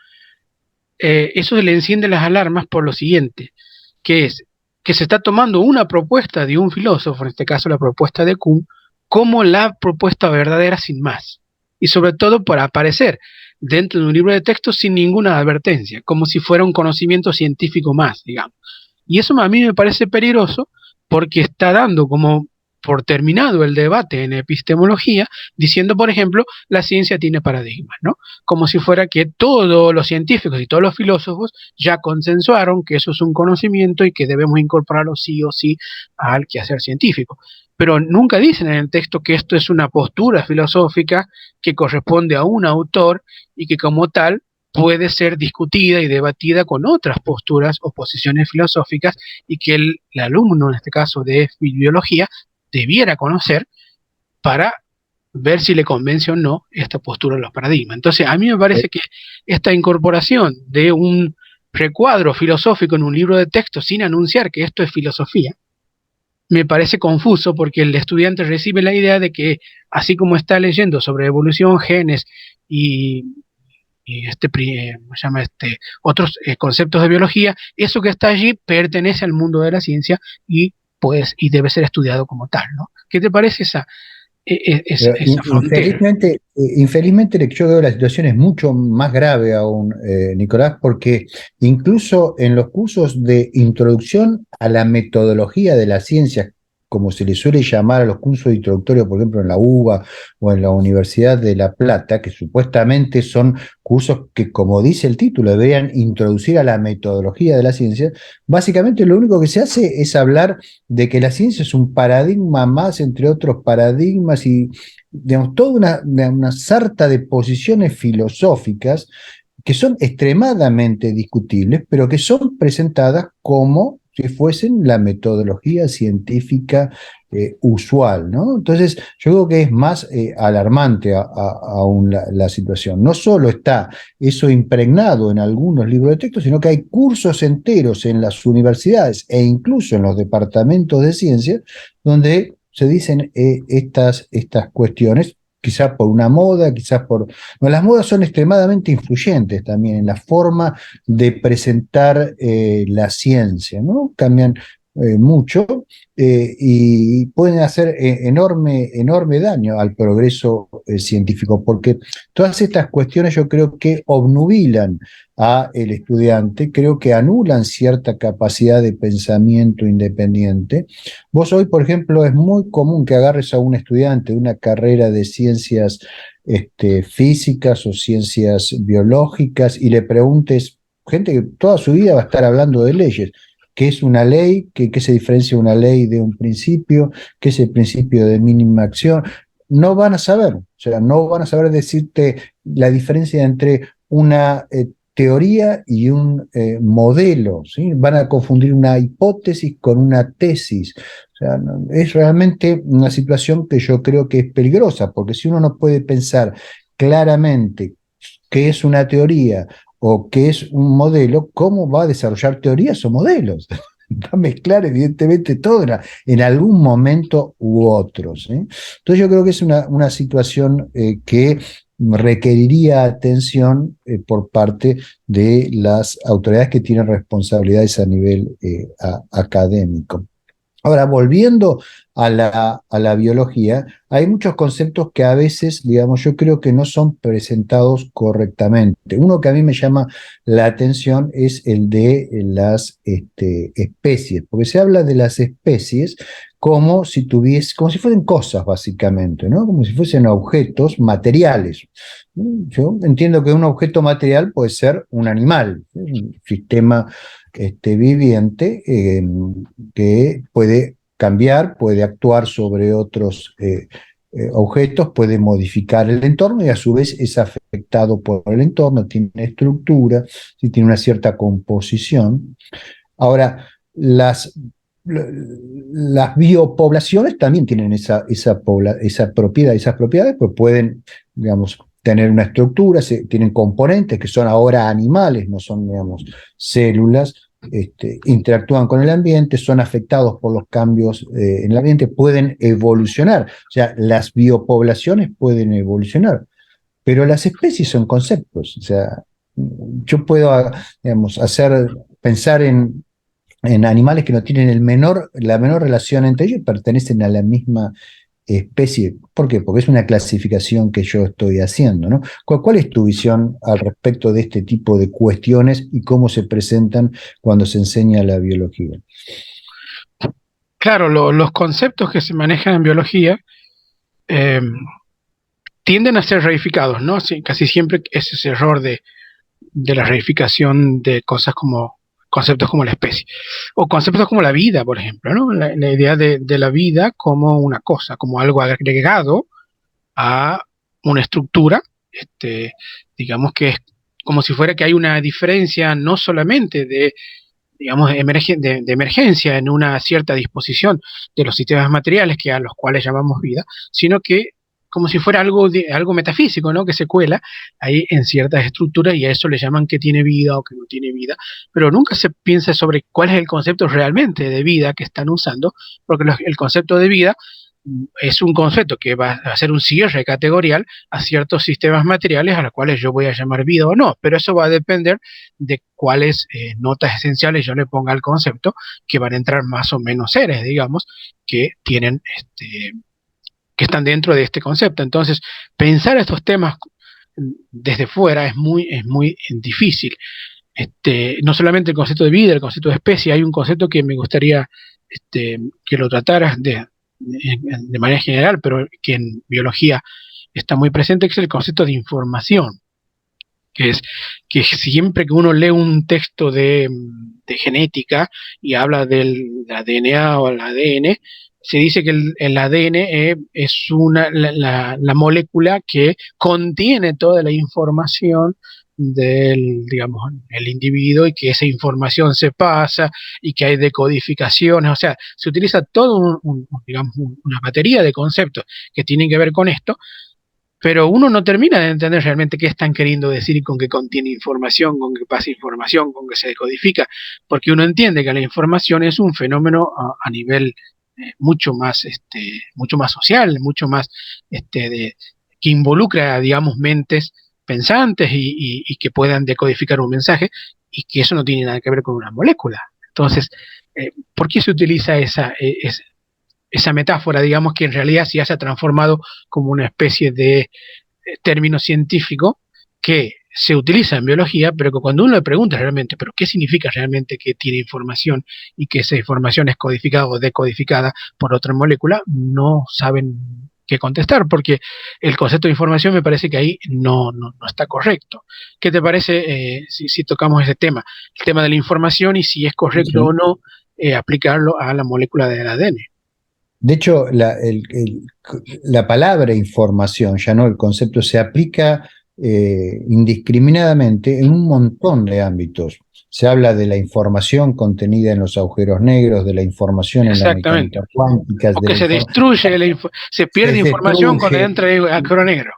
eso le enciende las alarmas por lo siguiente, que es que se está tomando una propuesta de un filósofo, en este caso la propuesta de Kuhn, como la propuesta verdadera sin más. Y sobre todo para aparecer dentro de un libro de texto sin ninguna advertencia, como si fuera un conocimiento científico más, digamos. Y eso a mí me parece peligroso porque está dando como por terminado el debate en epistemología, diciendo, por ejemplo, la ciencia tiene paradigmas, ¿no? Como si fuera que todos los científicos y todos los filósofos ya consensuaron que eso es un conocimiento y que debemos incorporarlo sí o sí al quehacer científico. Pero nunca dicen en el texto que esto es una postura filosófica que corresponde a un autor y que como tal puede ser discutida y debatida con otras posturas o posiciones filosóficas y que el alumno, en este caso de biología, debiera conocer para ver si le convence o no esta postura de los paradigmas. Entonces, a mí me parece que esta incorporación de un recuadro filosófico en un libro de texto sin anunciar que esto es filosofía, me parece confuso porque el estudiante recibe la idea de que, así como está leyendo sobre evolución, genes y otros conceptos de biología, eso que está allí pertenece al mundo de la ciencia y pues y debe ser estudiado como tal, ¿no? ¿Qué te parece esa frontera? Infelizmente, yo veo la situación es mucho más grave aún, Nicolás, porque incluso en los cursos de introducción a la metodología de la ciencia, como se le suele llamar a los cursos introductorios, por ejemplo, en la UBA o en la Universidad de La Plata, que supuestamente son cursos que, como dice el título, deberían introducir a la metodología de la ciencia, básicamente lo único que se hace es hablar de que la ciencia es un paradigma más entre otros paradigmas y, digamos, toda una sarta de posiciones filosóficas que son extremadamente discutibles, pero que son presentadas como si fuesen la metodología científica usual, ¿no? Entonces, yo creo que es más alarmante aún la situación. No solo está eso impregnado en algunos libros de texto, sino que hay cursos enteros en las universidades e incluso en los departamentos de ciencia donde se dicen estas cuestiones, quizás por una moda, quizás por... No, las modas son extremadamente influyentes también en la forma de presentar la ciencia, ¿no? Cambian mucho y pueden hacer enorme daño al progreso científico, porque todas estas cuestiones yo creo que obnubilan a el estudiante, creo que anulan cierta capacidad de pensamiento independiente. Vos hoy, por ejemplo, es muy común que agarres a un estudiante de una carrera de ciencias físicas o ciencias biológicas y le preguntes, gente que toda su vida va a estar hablando de leyes. ¿Qué es una ley? ¿Qué se diferencia una ley de un principio? ¿Qué es el principio de mínima acción? No van a saber, o sea, no van a saber decirte la diferencia entre una teoría y un modelo, ¿sí? Van a confundir una hipótesis con una tesis. O sea, es realmente una situación que yo creo que es peligrosa, porque si uno no puede pensar claramente qué es una teoría o qué es un modelo, ¿cómo va a desarrollar teorías o modelos? Va a mezclar evidentemente todo en algún momento u otro, ¿sí? Entonces yo creo que es una situación que requeriría atención por parte de las autoridades que tienen responsabilidades a nivel académico. Ahora, volviendo a la biología, hay muchos conceptos que a veces, digamos, yo creo que no son presentados correctamente. Uno que a mí me llama la atención es el de las especies, porque se habla de las especies como como si fueran cosas, básicamente, ¿no? Como si fuesen objetos materiales. Yo entiendo que un objeto material puede ser un animal, un sistema viviente que puede cambiar, puede actuar sobre otros objetos, puede modificar el entorno y a su vez es afectado por el entorno, tiene estructura, sí, tiene una cierta composición. Ahora, las biopoblaciones también tienen esa propiedad, esas propiedades, pues pueden, digamos, tener una estructura, tienen componentes que son ahora animales, no son, digamos, células, interactúan con el ambiente, son afectados por los cambios en el ambiente, pueden evolucionar, o sea, las biopoblaciones pueden evolucionar, pero las especies son conceptos, o sea, yo puedo, digamos, pensar en animales que no tienen la menor relación entre ellos y pertenecen a la misma especie. ¿Por qué? Porque es una clasificación que yo estoy haciendo, ¿no? ¿Cuál es tu visión al respecto de este tipo de cuestiones y cómo se presentan cuando se enseña la biología? Claro, los conceptos que se manejan en biología eh, tienden a ser reificados, ¿no? Sí, casi siempre es ese error de la reificación de cosas como conceptos como la especie o conceptos como la vida, por ejemplo, ¿no? La idea de la vida como una cosa, como algo agregado a una estructura, digamos que es como si fuera que hay una diferencia no solamente de, digamos, de emergencia en una cierta disposición de los sistemas materiales que a los cuales llamamos vida, sino que como si fuera algo metafísico, ¿no? Que se cuela ahí en ciertas estructuras y a eso le llaman que tiene vida o que no tiene vida, pero nunca se piensa sobre cuál es el concepto realmente de vida que están usando, porque el concepto de vida es un concepto que va a ser un cierre categorial a ciertos sistemas materiales a los cuales yo voy a llamar vida o no, pero eso va a depender de cuáles notas esenciales yo le ponga al concepto, que van a entrar más o menos seres, digamos, que tienen que están dentro de este concepto. Entonces, pensar estos temas desde fuera es muy difícil. No solamente el concepto de vida, el concepto de especie, hay un concepto que me gustaría que lo trataras de manera general, pero que en biología está muy presente, que es el concepto de información, que es que siempre que uno lee un texto de genética y habla del DNA o el ADN, se dice que el ADN es la molécula que contiene toda la información del, digamos, el individuo y que esa información se pasa y que hay decodificaciones, o sea, se utiliza todo digamos, una batería de conceptos que tienen que ver con esto, pero uno no termina de entender realmente qué están queriendo decir y con qué contiene información, con qué pasa información, con qué se decodifica, porque uno entiende que la información es un fenómeno a nivel mucho más social, mucho más que involucra, digamos, mentes pensantes y que puedan decodificar un mensaje y que eso no tiene nada que ver con una molécula. Entonces, ¿por qué se utiliza esa metáfora, digamos, que en realidad ya se ha transformado como una especie de término científico que se utiliza en biología, pero que cuando uno le pregunta realmente, pero qué significa realmente que tiene información y que esa información es codificada o decodificada por otra molécula, no saben qué contestar, porque el concepto de información me parece que ahí no está correcto. ¿Qué te parece si tocamos ese tema? El tema de la información y si es correcto o Sí. no aplicarlo a la molécula del ADN. De hecho, la palabra información, ya no el concepto, se aplica indiscriminadamente en un montón de ámbitos. Se habla de la información contenida en los agujeros negros, de la información en la Exactamente. mecánica cuántica, O de que la se información. destruye, se Se pierde información cuando destruye. entra el agujero negro.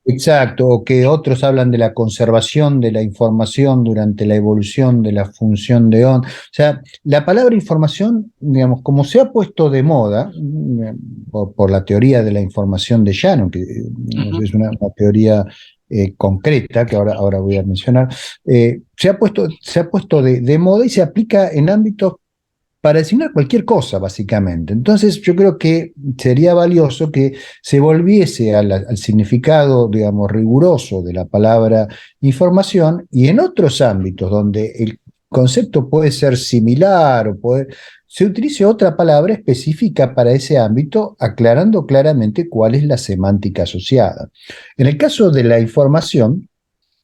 Exacto, o que otros hablan de la conservación de la información durante la evolución de la función de onda. O sea, la palabra información, digamos, como se ha puesto de moda por la teoría de la información de Shannon, que digamos, Ujú. es una teoría concreta que ahora voy a mencionar, se ha puesto de moda y se aplica en ámbitos para designar cualquier cosa, básicamente. Entonces, yo creo que sería valioso que se volviese al significado, digamos, riguroso de la palabra información y en otros ámbitos donde el concepto puede ser similar se utilice otra palabra específica para ese ámbito, aclarando claramente cuál es la semántica asociada. En el caso de la información,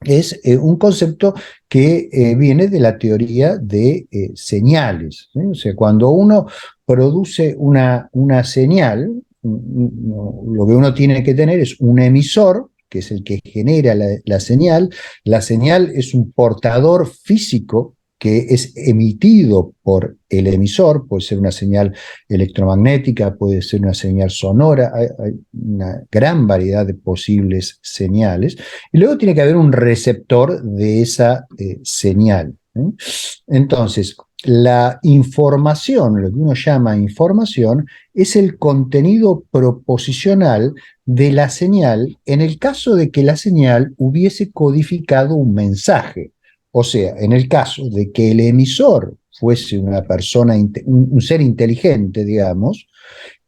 es un concepto que viene de la teoría de señales. ¿Sí? O sea, cuando uno produce una señal, lo que uno tiene que tener es un emisor, que es el que genera la señal. La señal es un portador físico que es emitido por el emisor, puede ser una señal electromagnética, puede ser una señal sonora, hay una gran variedad de posibles señales. Y luego tiene que haber un receptor de esa señal. Entonces, la información, lo que uno llama información, es el contenido proposicional de la señal en el caso de que la señal hubiese codificado un mensaje. O sea, en el caso de que el emisor fuese una persona, un ser inteligente, digamos,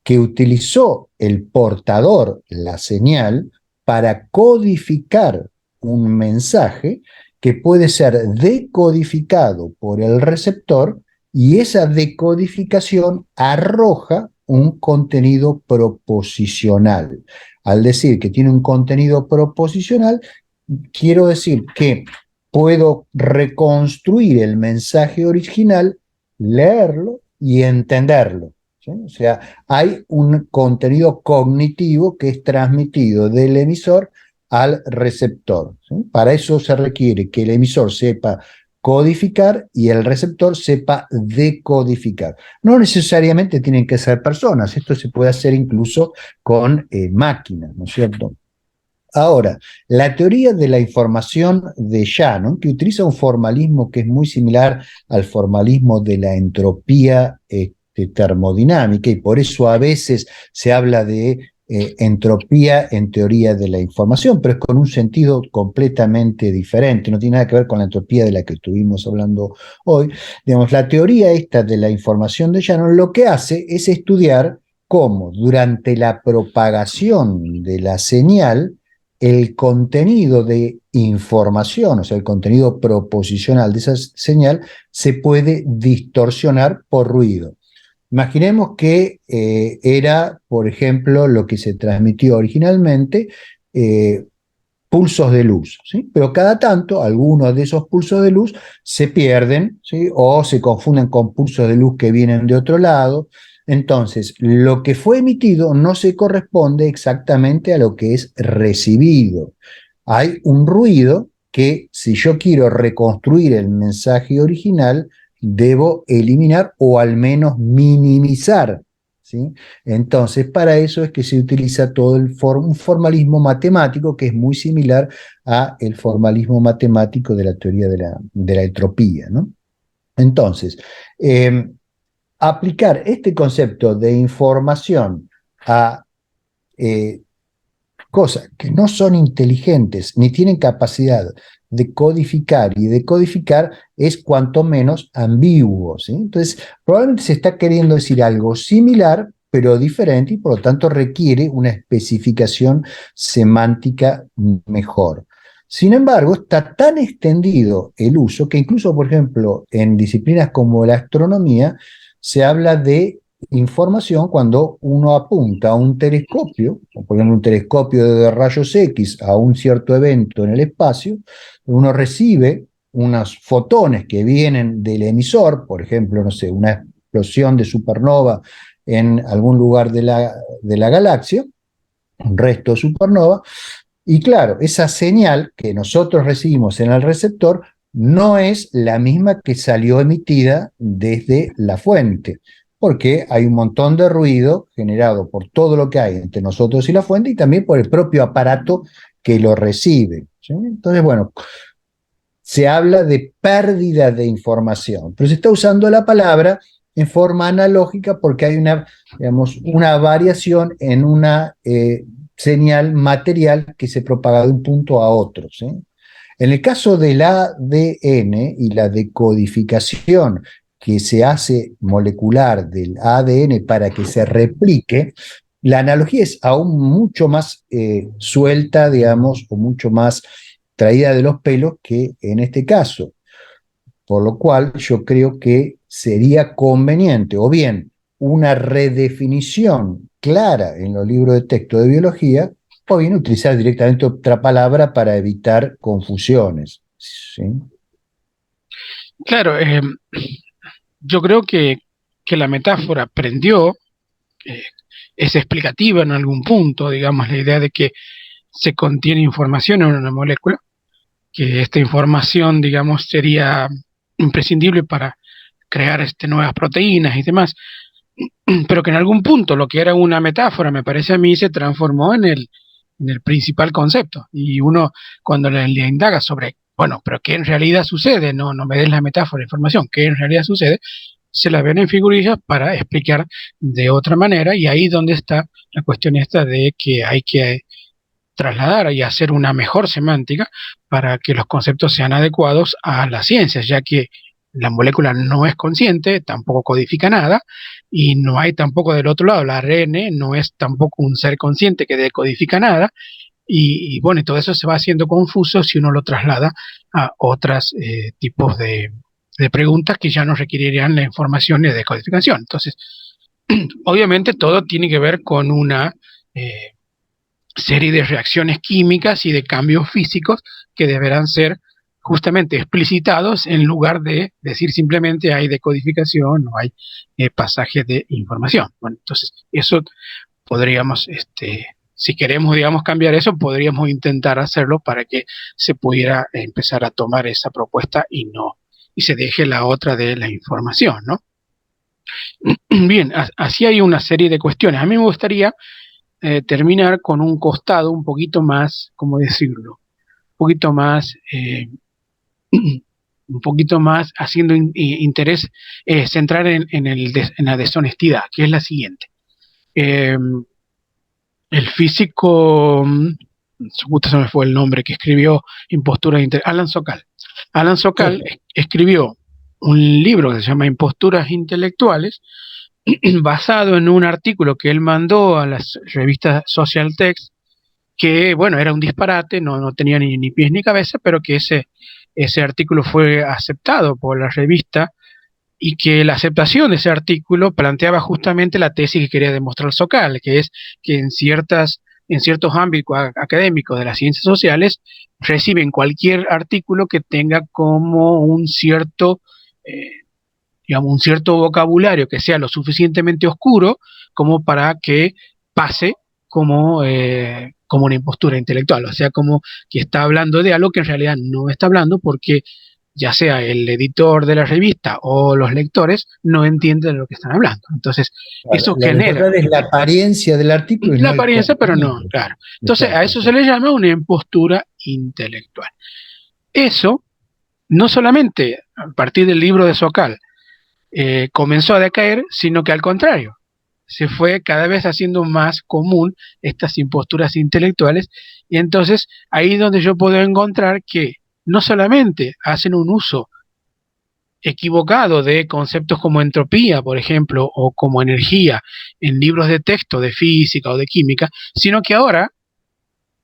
que utilizó el portador, la señal, para codificar un mensaje que puede ser decodificado por el receptor y esa decodificación arroja un contenido proposicional. Al decir que tiene un contenido proposicional, quiero decir que puedo reconstruir el mensaje original, leerlo y entenderlo. ¿Sí? O sea, hay un contenido cognitivo que es transmitido del emisor al receptor. ¿Sí? Para eso se requiere que el emisor sepa codificar y el receptor sepa decodificar. No necesariamente tienen que ser personas, esto se puede hacer incluso con máquinas, ¿no es cierto? Ahora, la teoría de la información de Shannon, que utiliza un formalismo que es muy similar al formalismo de la entropía termodinámica, y por eso a veces se habla de entropía en teoría de la información, pero es con un sentido completamente diferente, no tiene nada que ver con la entropía de la que estuvimos hablando hoy. Digamos, la teoría esta de la información de Shannon lo que hace es estudiar cómo durante la propagación de la señal, el contenido de información, o sea, el contenido proposicional de esa señal, se puede distorsionar por ruido. Imaginemos que era, por ejemplo, lo que se transmitió originalmente, pulsos de luz, ¿sí? Pero cada tanto algunos de esos pulsos de luz se pierden, ¿sí? O se confunden con pulsos de luz que vienen de otro lado. Entonces, lo que fue emitido no se corresponde exactamente a lo que es recibido. Hay un ruido que, si yo quiero reconstruir el mensaje original, debo eliminar o al menos minimizar, ¿sí? Entonces, para eso es que se utiliza todo un formalismo matemático que es muy similar a el formalismo matemático de la teoría de la entropía, ¿no? Entonces, aplicar este concepto de información a cosas que no son inteligentes ni tienen capacidad de codificar y decodificar es cuanto menos ambiguo, ¿sí? Entonces, probablemente se está queriendo decir algo similar, pero diferente, y por lo tanto requiere una especificación semántica mejor. Sin embargo, está tan extendido el uso que incluso, por ejemplo, en disciplinas como la astronomía, se habla de información cuando uno apunta a un telescopio, o por ejemplo un telescopio de rayos X a un cierto evento en el espacio, uno recibe unos fotones que vienen del emisor, por ejemplo, no sé, una explosión de supernova en algún lugar de la galaxia, un resto de supernova, y claro, esa señal que nosotros recibimos en el receptor no es la misma que salió emitida desde la fuente, porque hay un montón de ruido generado por todo lo que hay entre nosotros y la fuente y también por el propio aparato que lo recibe, ¿sí? Entonces, bueno, se habla de pérdida de información, pero se está usando la palabra en forma analógica porque hay una, digamos, una variación en una señal material que se propaga de un punto a otro, ¿sí? En el caso del ADN y la decodificación que se hace molecular del ADN para que se replique, la analogía es aún mucho más suelta, digamos, o mucho más traída de los pelos que en este caso. Por lo cual yo creo que sería conveniente, o bien una redefinición clara en los libros de texto de biología, o bien utilizar directamente otra palabra para evitar confusiones, ¿sí? Claro, yo creo que la metáfora prendió, eh, es explicativa en algún punto, digamos, la idea de que se contiene información en una molécula, que esta información, digamos, sería imprescindible para crear nuevas proteínas y demás, pero que en algún punto lo que era una metáfora, me parece a mí, se transformó en el principal concepto. Y uno, cuando le indaga sobre, bueno, pero ¿qué en realidad sucede? No, no me des la metáfora, la información, ¿qué en realidad sucede? Se la ven en figurillas para explicar de otra manera, y ahí donde está la cuestión esta de que hay que trasladar y hacer una mejor semántica para que los conceptos sean adecuados a las ciencias, ya que la molécula no es consciente, tampoco codifica nada, y no hay tampoco del otro lado, la ARN no es tampoco un ser consciente que decodifica nada, y bueno, y todo eso se va haciendo confuso si uno lo traslada a otros tipos de preguntas que ya no requerirían la información de decodificación. Entonces, obviamente todo tiene que ver con una serie de reacciones químicas y de cambios físicos que deberán ser justamente explicitados en lugar de decir simplemente hay decodificación o hay pasajes de información. Bueno, entonces eso podríamos, si queremos, digamos, cambiar eso, podríamos intentar hacerlo para que se pudiera empezar a tomar esa propuesta y se deje la otra de la información, ¿no? Bien, así hay una serie de cuestiones. A mí me gustaría terminar con un costado un poquito más, ¿cómo decirlo? Un poquito más, un poquito más haciendo interés, centrar en la deshonestidad, que es la siguiente. El físico, justo se me fue el nombre, que escribió Imposturas Alan Sokal. Alan Sokal escribió un libro que se llama Imposturas Intelectuales, basado en un artículo que él mandó a las revistas Social Text, que, bueno, era un disparate, no tenía ni pies ni cabeza, pero que ese artículo fue aceptado por la revista y que la aceptación de ese artículo planteaba justamente la tesis que quería demostrar Sokal, que es que en ciertos ámbitos académicos de las ciencias sociales reciben cualquier artículo que tenga como un cierto vocabulario que sea lo suficientemente oscuro como para que pase como una impostura intelectual, o sea, como que está hablando de algo que en realidad no está hablando, porque ya sea el editor de la revista o los lectores no entienden de lo que están hablando. Entonces, claro, eso genera... Es la apariencia del artículo. La apariencia, pero no, claro. Entonces, a eso se le llama una impostura intelectual. Eso, no solamente a partir del libro de Sokal, comenzó a decaer, sino que al contrario, se fue cada vez haciendo más común estas imposturas intelectuales, y entonces ahí es donde yo puedo encontrar que no solamente hacen un uso equivocado de conceptos como entropía, por ejemplo, o como energía en libros de texto de física o de química, sino que ahora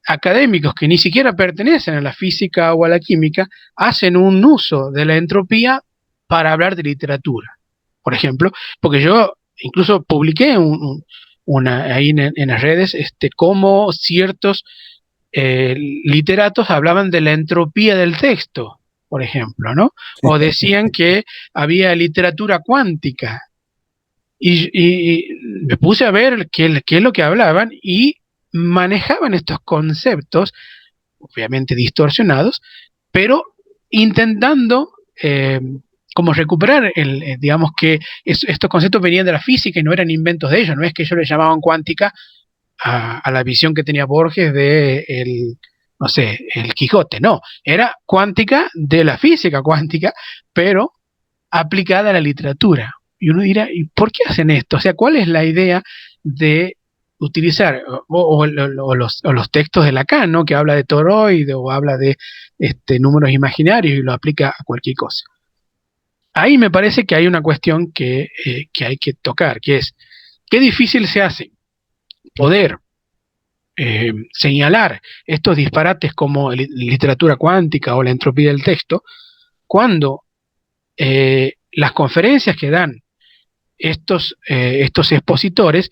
académicos que ni siquiera pertenecen a la física o a la química hacen un uso de la entropía para hablar de literatura, por ejemplo, porque yo incluso publiqué ahí en las redes cómo ciertos literatos hablaban de la entropía del texto, por ejemplo, ¿no? O decían que había literatura cuántica. Y me puse a ver qué es lo que hablaban y manejaban estos conceptos, obviamente distorsionados, pero intentando como recuperar, digamos que estos conceptos venían de la física y no eran inventos de ellos, no es que ellos le llamaban cuántica a la visión que tenía Borges de no sé, el Quijote, no, era cuántica de la física cuántica, pero aplicada a la literatura. Y uno dirá, ¿y por qué hacen esto? O sea, ¿cuál es la idea de utilizar los textos de Lacan, ¿no? Que habla de toroide o habla de números imaginarios y lo aplica a cualquier cosa? Ahí me parece que hay una cuestión que hay que tocar, que es, qué difícil se hace poder señalar estos disparates como literatura cuántica o la entropía del texto, cuando las conferencias que dan estos expositores,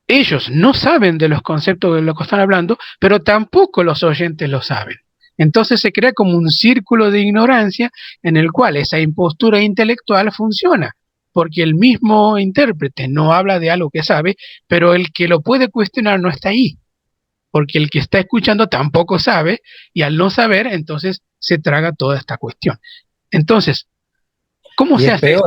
ellos no saben de los conceptos de lo que están hablando, pero tampoco los oyentes lo saben. Entonces se crea como un círculo de ignorancia en el cual esa impostura intelectual funciona, porque el mismo intérprete no habla de algo que sabe, pero el que lo puede cuestionar no está ahí, porque el que está escuchando tampoco sabe, y al no saber, entonces se traga toda esta cuestión. Entonces, ¿cómo se hace esto?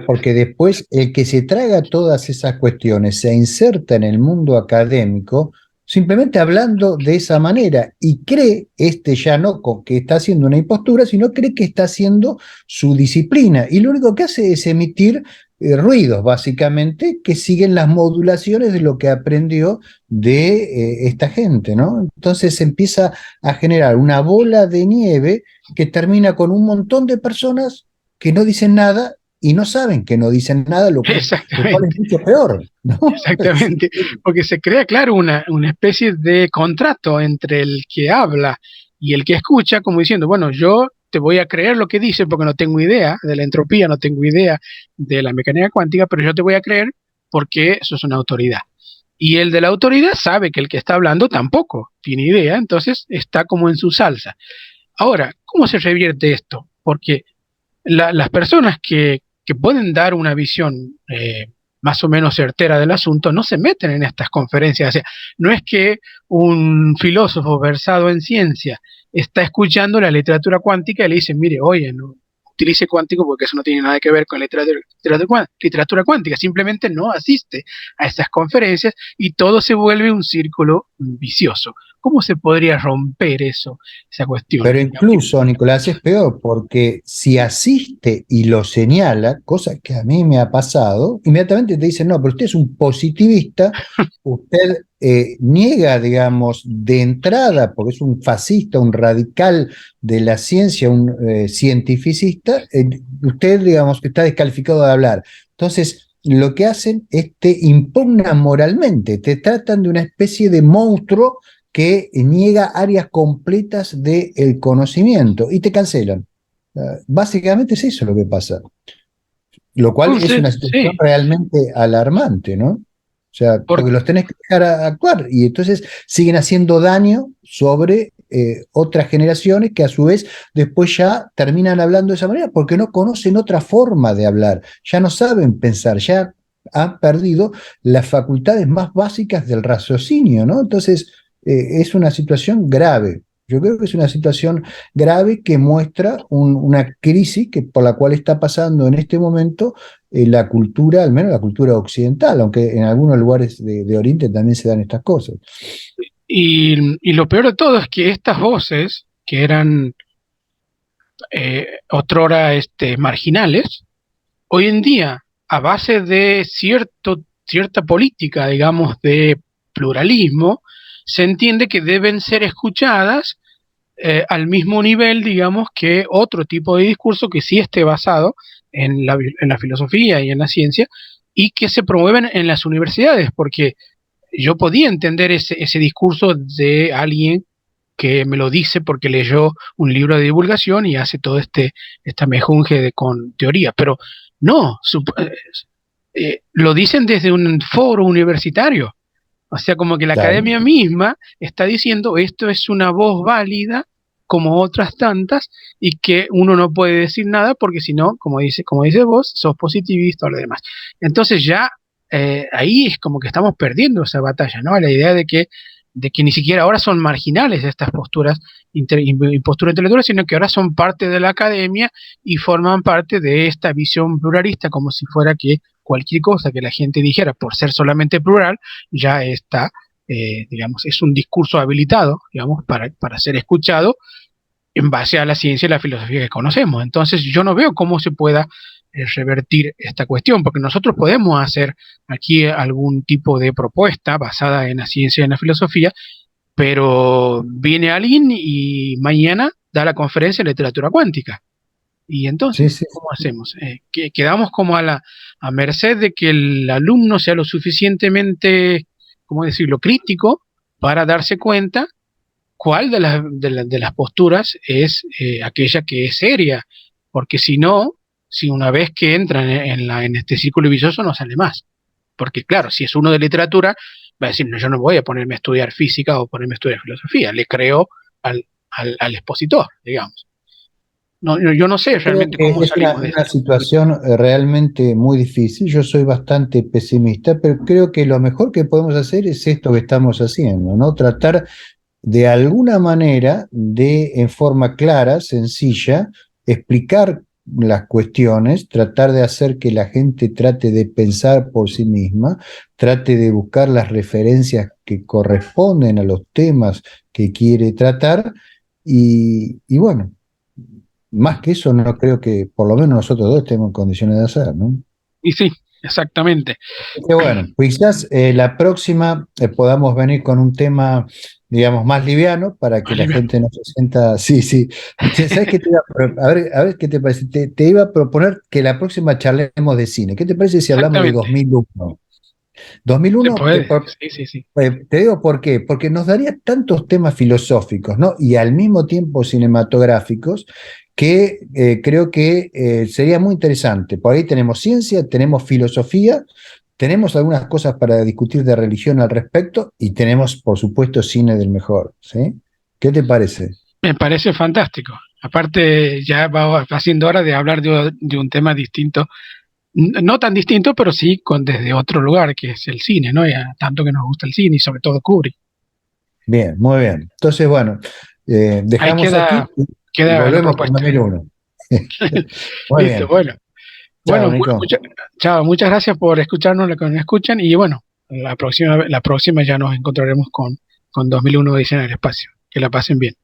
Porque después el que se traga todas esas cuestiones se inserta en el mundo académico simplemente hablando de esa manera y cree ya no que está haciendo una impostura, sino cree que está haciendo su disciplina, y lo único que hace es emitir ruidos, básicamente, que siguen las modulaciones de lo que aprendió de esta gente, ¿no? Entonces se empieza a generar una bola de nieve que termina con un montón de personas que no dicen nada y no saben que no dicen nada, lo cual es mucho peor, ¿no? Exactamente, porque se crea, claro, una especie de contrato entre el que habla y el que escucha, como diciendo, bueno, yo te voy a creer lo que dice porque no tengo idea de la entropía, no tengo idea de la mecánica cuántica, pero yo te voy a creer porque sos una autoridad. Y el de la autoridad sabe que el que está hablando tampoco tiene idea, entonces está como en su salsa. Ahora, ¿cómo se revierte esto? Porque las personas que pueden dar una visión más o menos certera del asunto no se meten en estas conferencias. O sea, no es que un filósofo versado en ciencia está escuchando la literatura cuántica y le dice, mire, oye, no utilice cuántico porque eso no tiene nada que ver con literatura cuántica, simplemente no asiste a estas conferencias y todo se vuelve un círculo vicioso. ¿Cómo se podría romper eso, esa cuestión? Pero incluso, Nicolás, es peor, porque si asiste y lo señala, cosa que a mí me ha pasado, inmediatamente te dicen, no, pero usted es un positivista, usted niega, digamos, de entrada, porque es un fascista, un radical de la ciencia, un cientificista, usted, digamos, que está descalificado de hablar. Entonces, lo que hacen es te impugnan moralmente, te tratan de una especie de monstruo que niega áreas completas del conocimiento y te cancelan. Básicamente es eso lo que pasa. Lo cual es una Entonces, situación sí, realmente alarmante, ¿no? O sea, porque porque los tenés que dejar actuar y entonces siguen haciendo daño sobre otras generaciones que a su vez después ya terminan hablando de esa manera porque no conocen otra forma de hablar, ya no saben pensar, ya han perdido las facultades más básicas del raciocinio, ¿no? Entonces, es una situación grave. Yo creo que es una situación grave que muestra una crisis que, por la cual está pasando en este momento la cultura, al menos la cultura occidental, aunque en algunos lugares de Oriente también se dan estas cosas. y lo peor de todo es que estas voces, que eran otrora marginales, hoy en día, a base de cierta política, digamos, de pluralismo, se entiende que deben ser escuchadas al mismo nivel, digamos, que otro tipo de discurso que sí esté basado en la filosofía y en la ciencia y que se promueven en las universidades, porque yo podía entender ese discurso de alguien que me lo dice porque leyó un libro de divulgación y hace todo esta mejunje con teoría, pero no, lo dicen desde un foro universitario, o sea, como que la Claro. academia misma está diciendo esto es una voz válida como otras tantas y que uno no puede decir nada porque si no, como dice vos, sos positivista o lo demás. Entonces ya ahí es como que estamos perdiendo esa batalla, ¿no? La idea de que ni siquiera ahora son marginales estas posturas, posturas intelectuales, sino que ahora son parte de la academia y forman parte de esta visión pluralista como si fuera que cualquier cosa que la gente dijera por ser solamente plural ya está, digamos, es un discurso habilitado, digamos, para ser escuchado en base a la ciencia y la filosofía que conocemos. Entonces yo no veo cómo se pueda revertir esta cuestión, porque nosotros podemos hacer aquí algún tipo de propuesta basada en la ciencia y en la filosofía, pero viene alguien y mañana da la conferencia de literatura cuántica. Y Sí, entonces, sí, ¿cómo hacemos? Que quedamos como a merced de que el alumno sea lo suficientemente, ¿cómo decirlo?, crítico para darse cuenta cuál de las posturas es aquella que es seria, porque si no, si una vez que entran en este círculo vicioso no sale más. Porque claro, si es uno de literatura, va a decir, no, yo no voy a ponerme a estudiar física o ponerme a estudiar filosofía, le creo al expositor, digamos. No, yo no sé creo realmente que cómo es salimos de una esto. situación realmente muy difícil. Yo soy bastante pesimista, pero creo que lo mejor que podemos hacer es esto que estamos haciendo, ¿no? Tratar de alguna manera de, en forma clara, sencilla, explicar las cuestiones, tratar de hacer que la gente trate de pensar por sí misma, trate de buscar las referencias que corresponden a los temas que quiere tratar y bueno, más que eso no creo que por lo menos nosotros dos estemos en condiciones de hacer, ¿no? Y sí, exactamente. Qué bueno, pues quizás la próxima podamos venir con un tema, digamos, más liviano para que la Aliviano. gente no se sienta. Sí, sí. ¿Sabes qué te iba a ver qué te parece? Te iba a proponer que la próxima charlemos de cine. ¿Qué te parece si hablamos de Exactamente. 2001? Se 2001, puede. Sí, sí, sí. te digo por qué, porque nos daría tantos temas filosóficos, ¿no? Y al mismo tiempo cinematográficos, que creo que sería muy interesante. Por ahí tenemos ciencia, tenemos filosofía, tenemos algunas cosas para discutir de religión al respecto y tenemos, por supuesto, cine del mejor, ¿sí? ¿Qué te parece? Me parece fantástico. Aparte, ya va siendo hora de hablar de un tema distinto, no tan distinto, pero sí desde otro lugar, que es el cine, ¿no? Ya, tanto que nos gusta el cine y sobre todo Kubrick. Bien, muy bien. Entonces, bueno, Ahí dejamos aquí y queda la volvemos con propuesta. 2001. Muy Listo, bien. bueno. Chao, Bueno, Nico. chao, muchas gracias por escucharnos, lo que nos escuchan, y bueno, la próxima ya nos encontraremos con 2001 Odisea en el espacio. Que la pasen bien.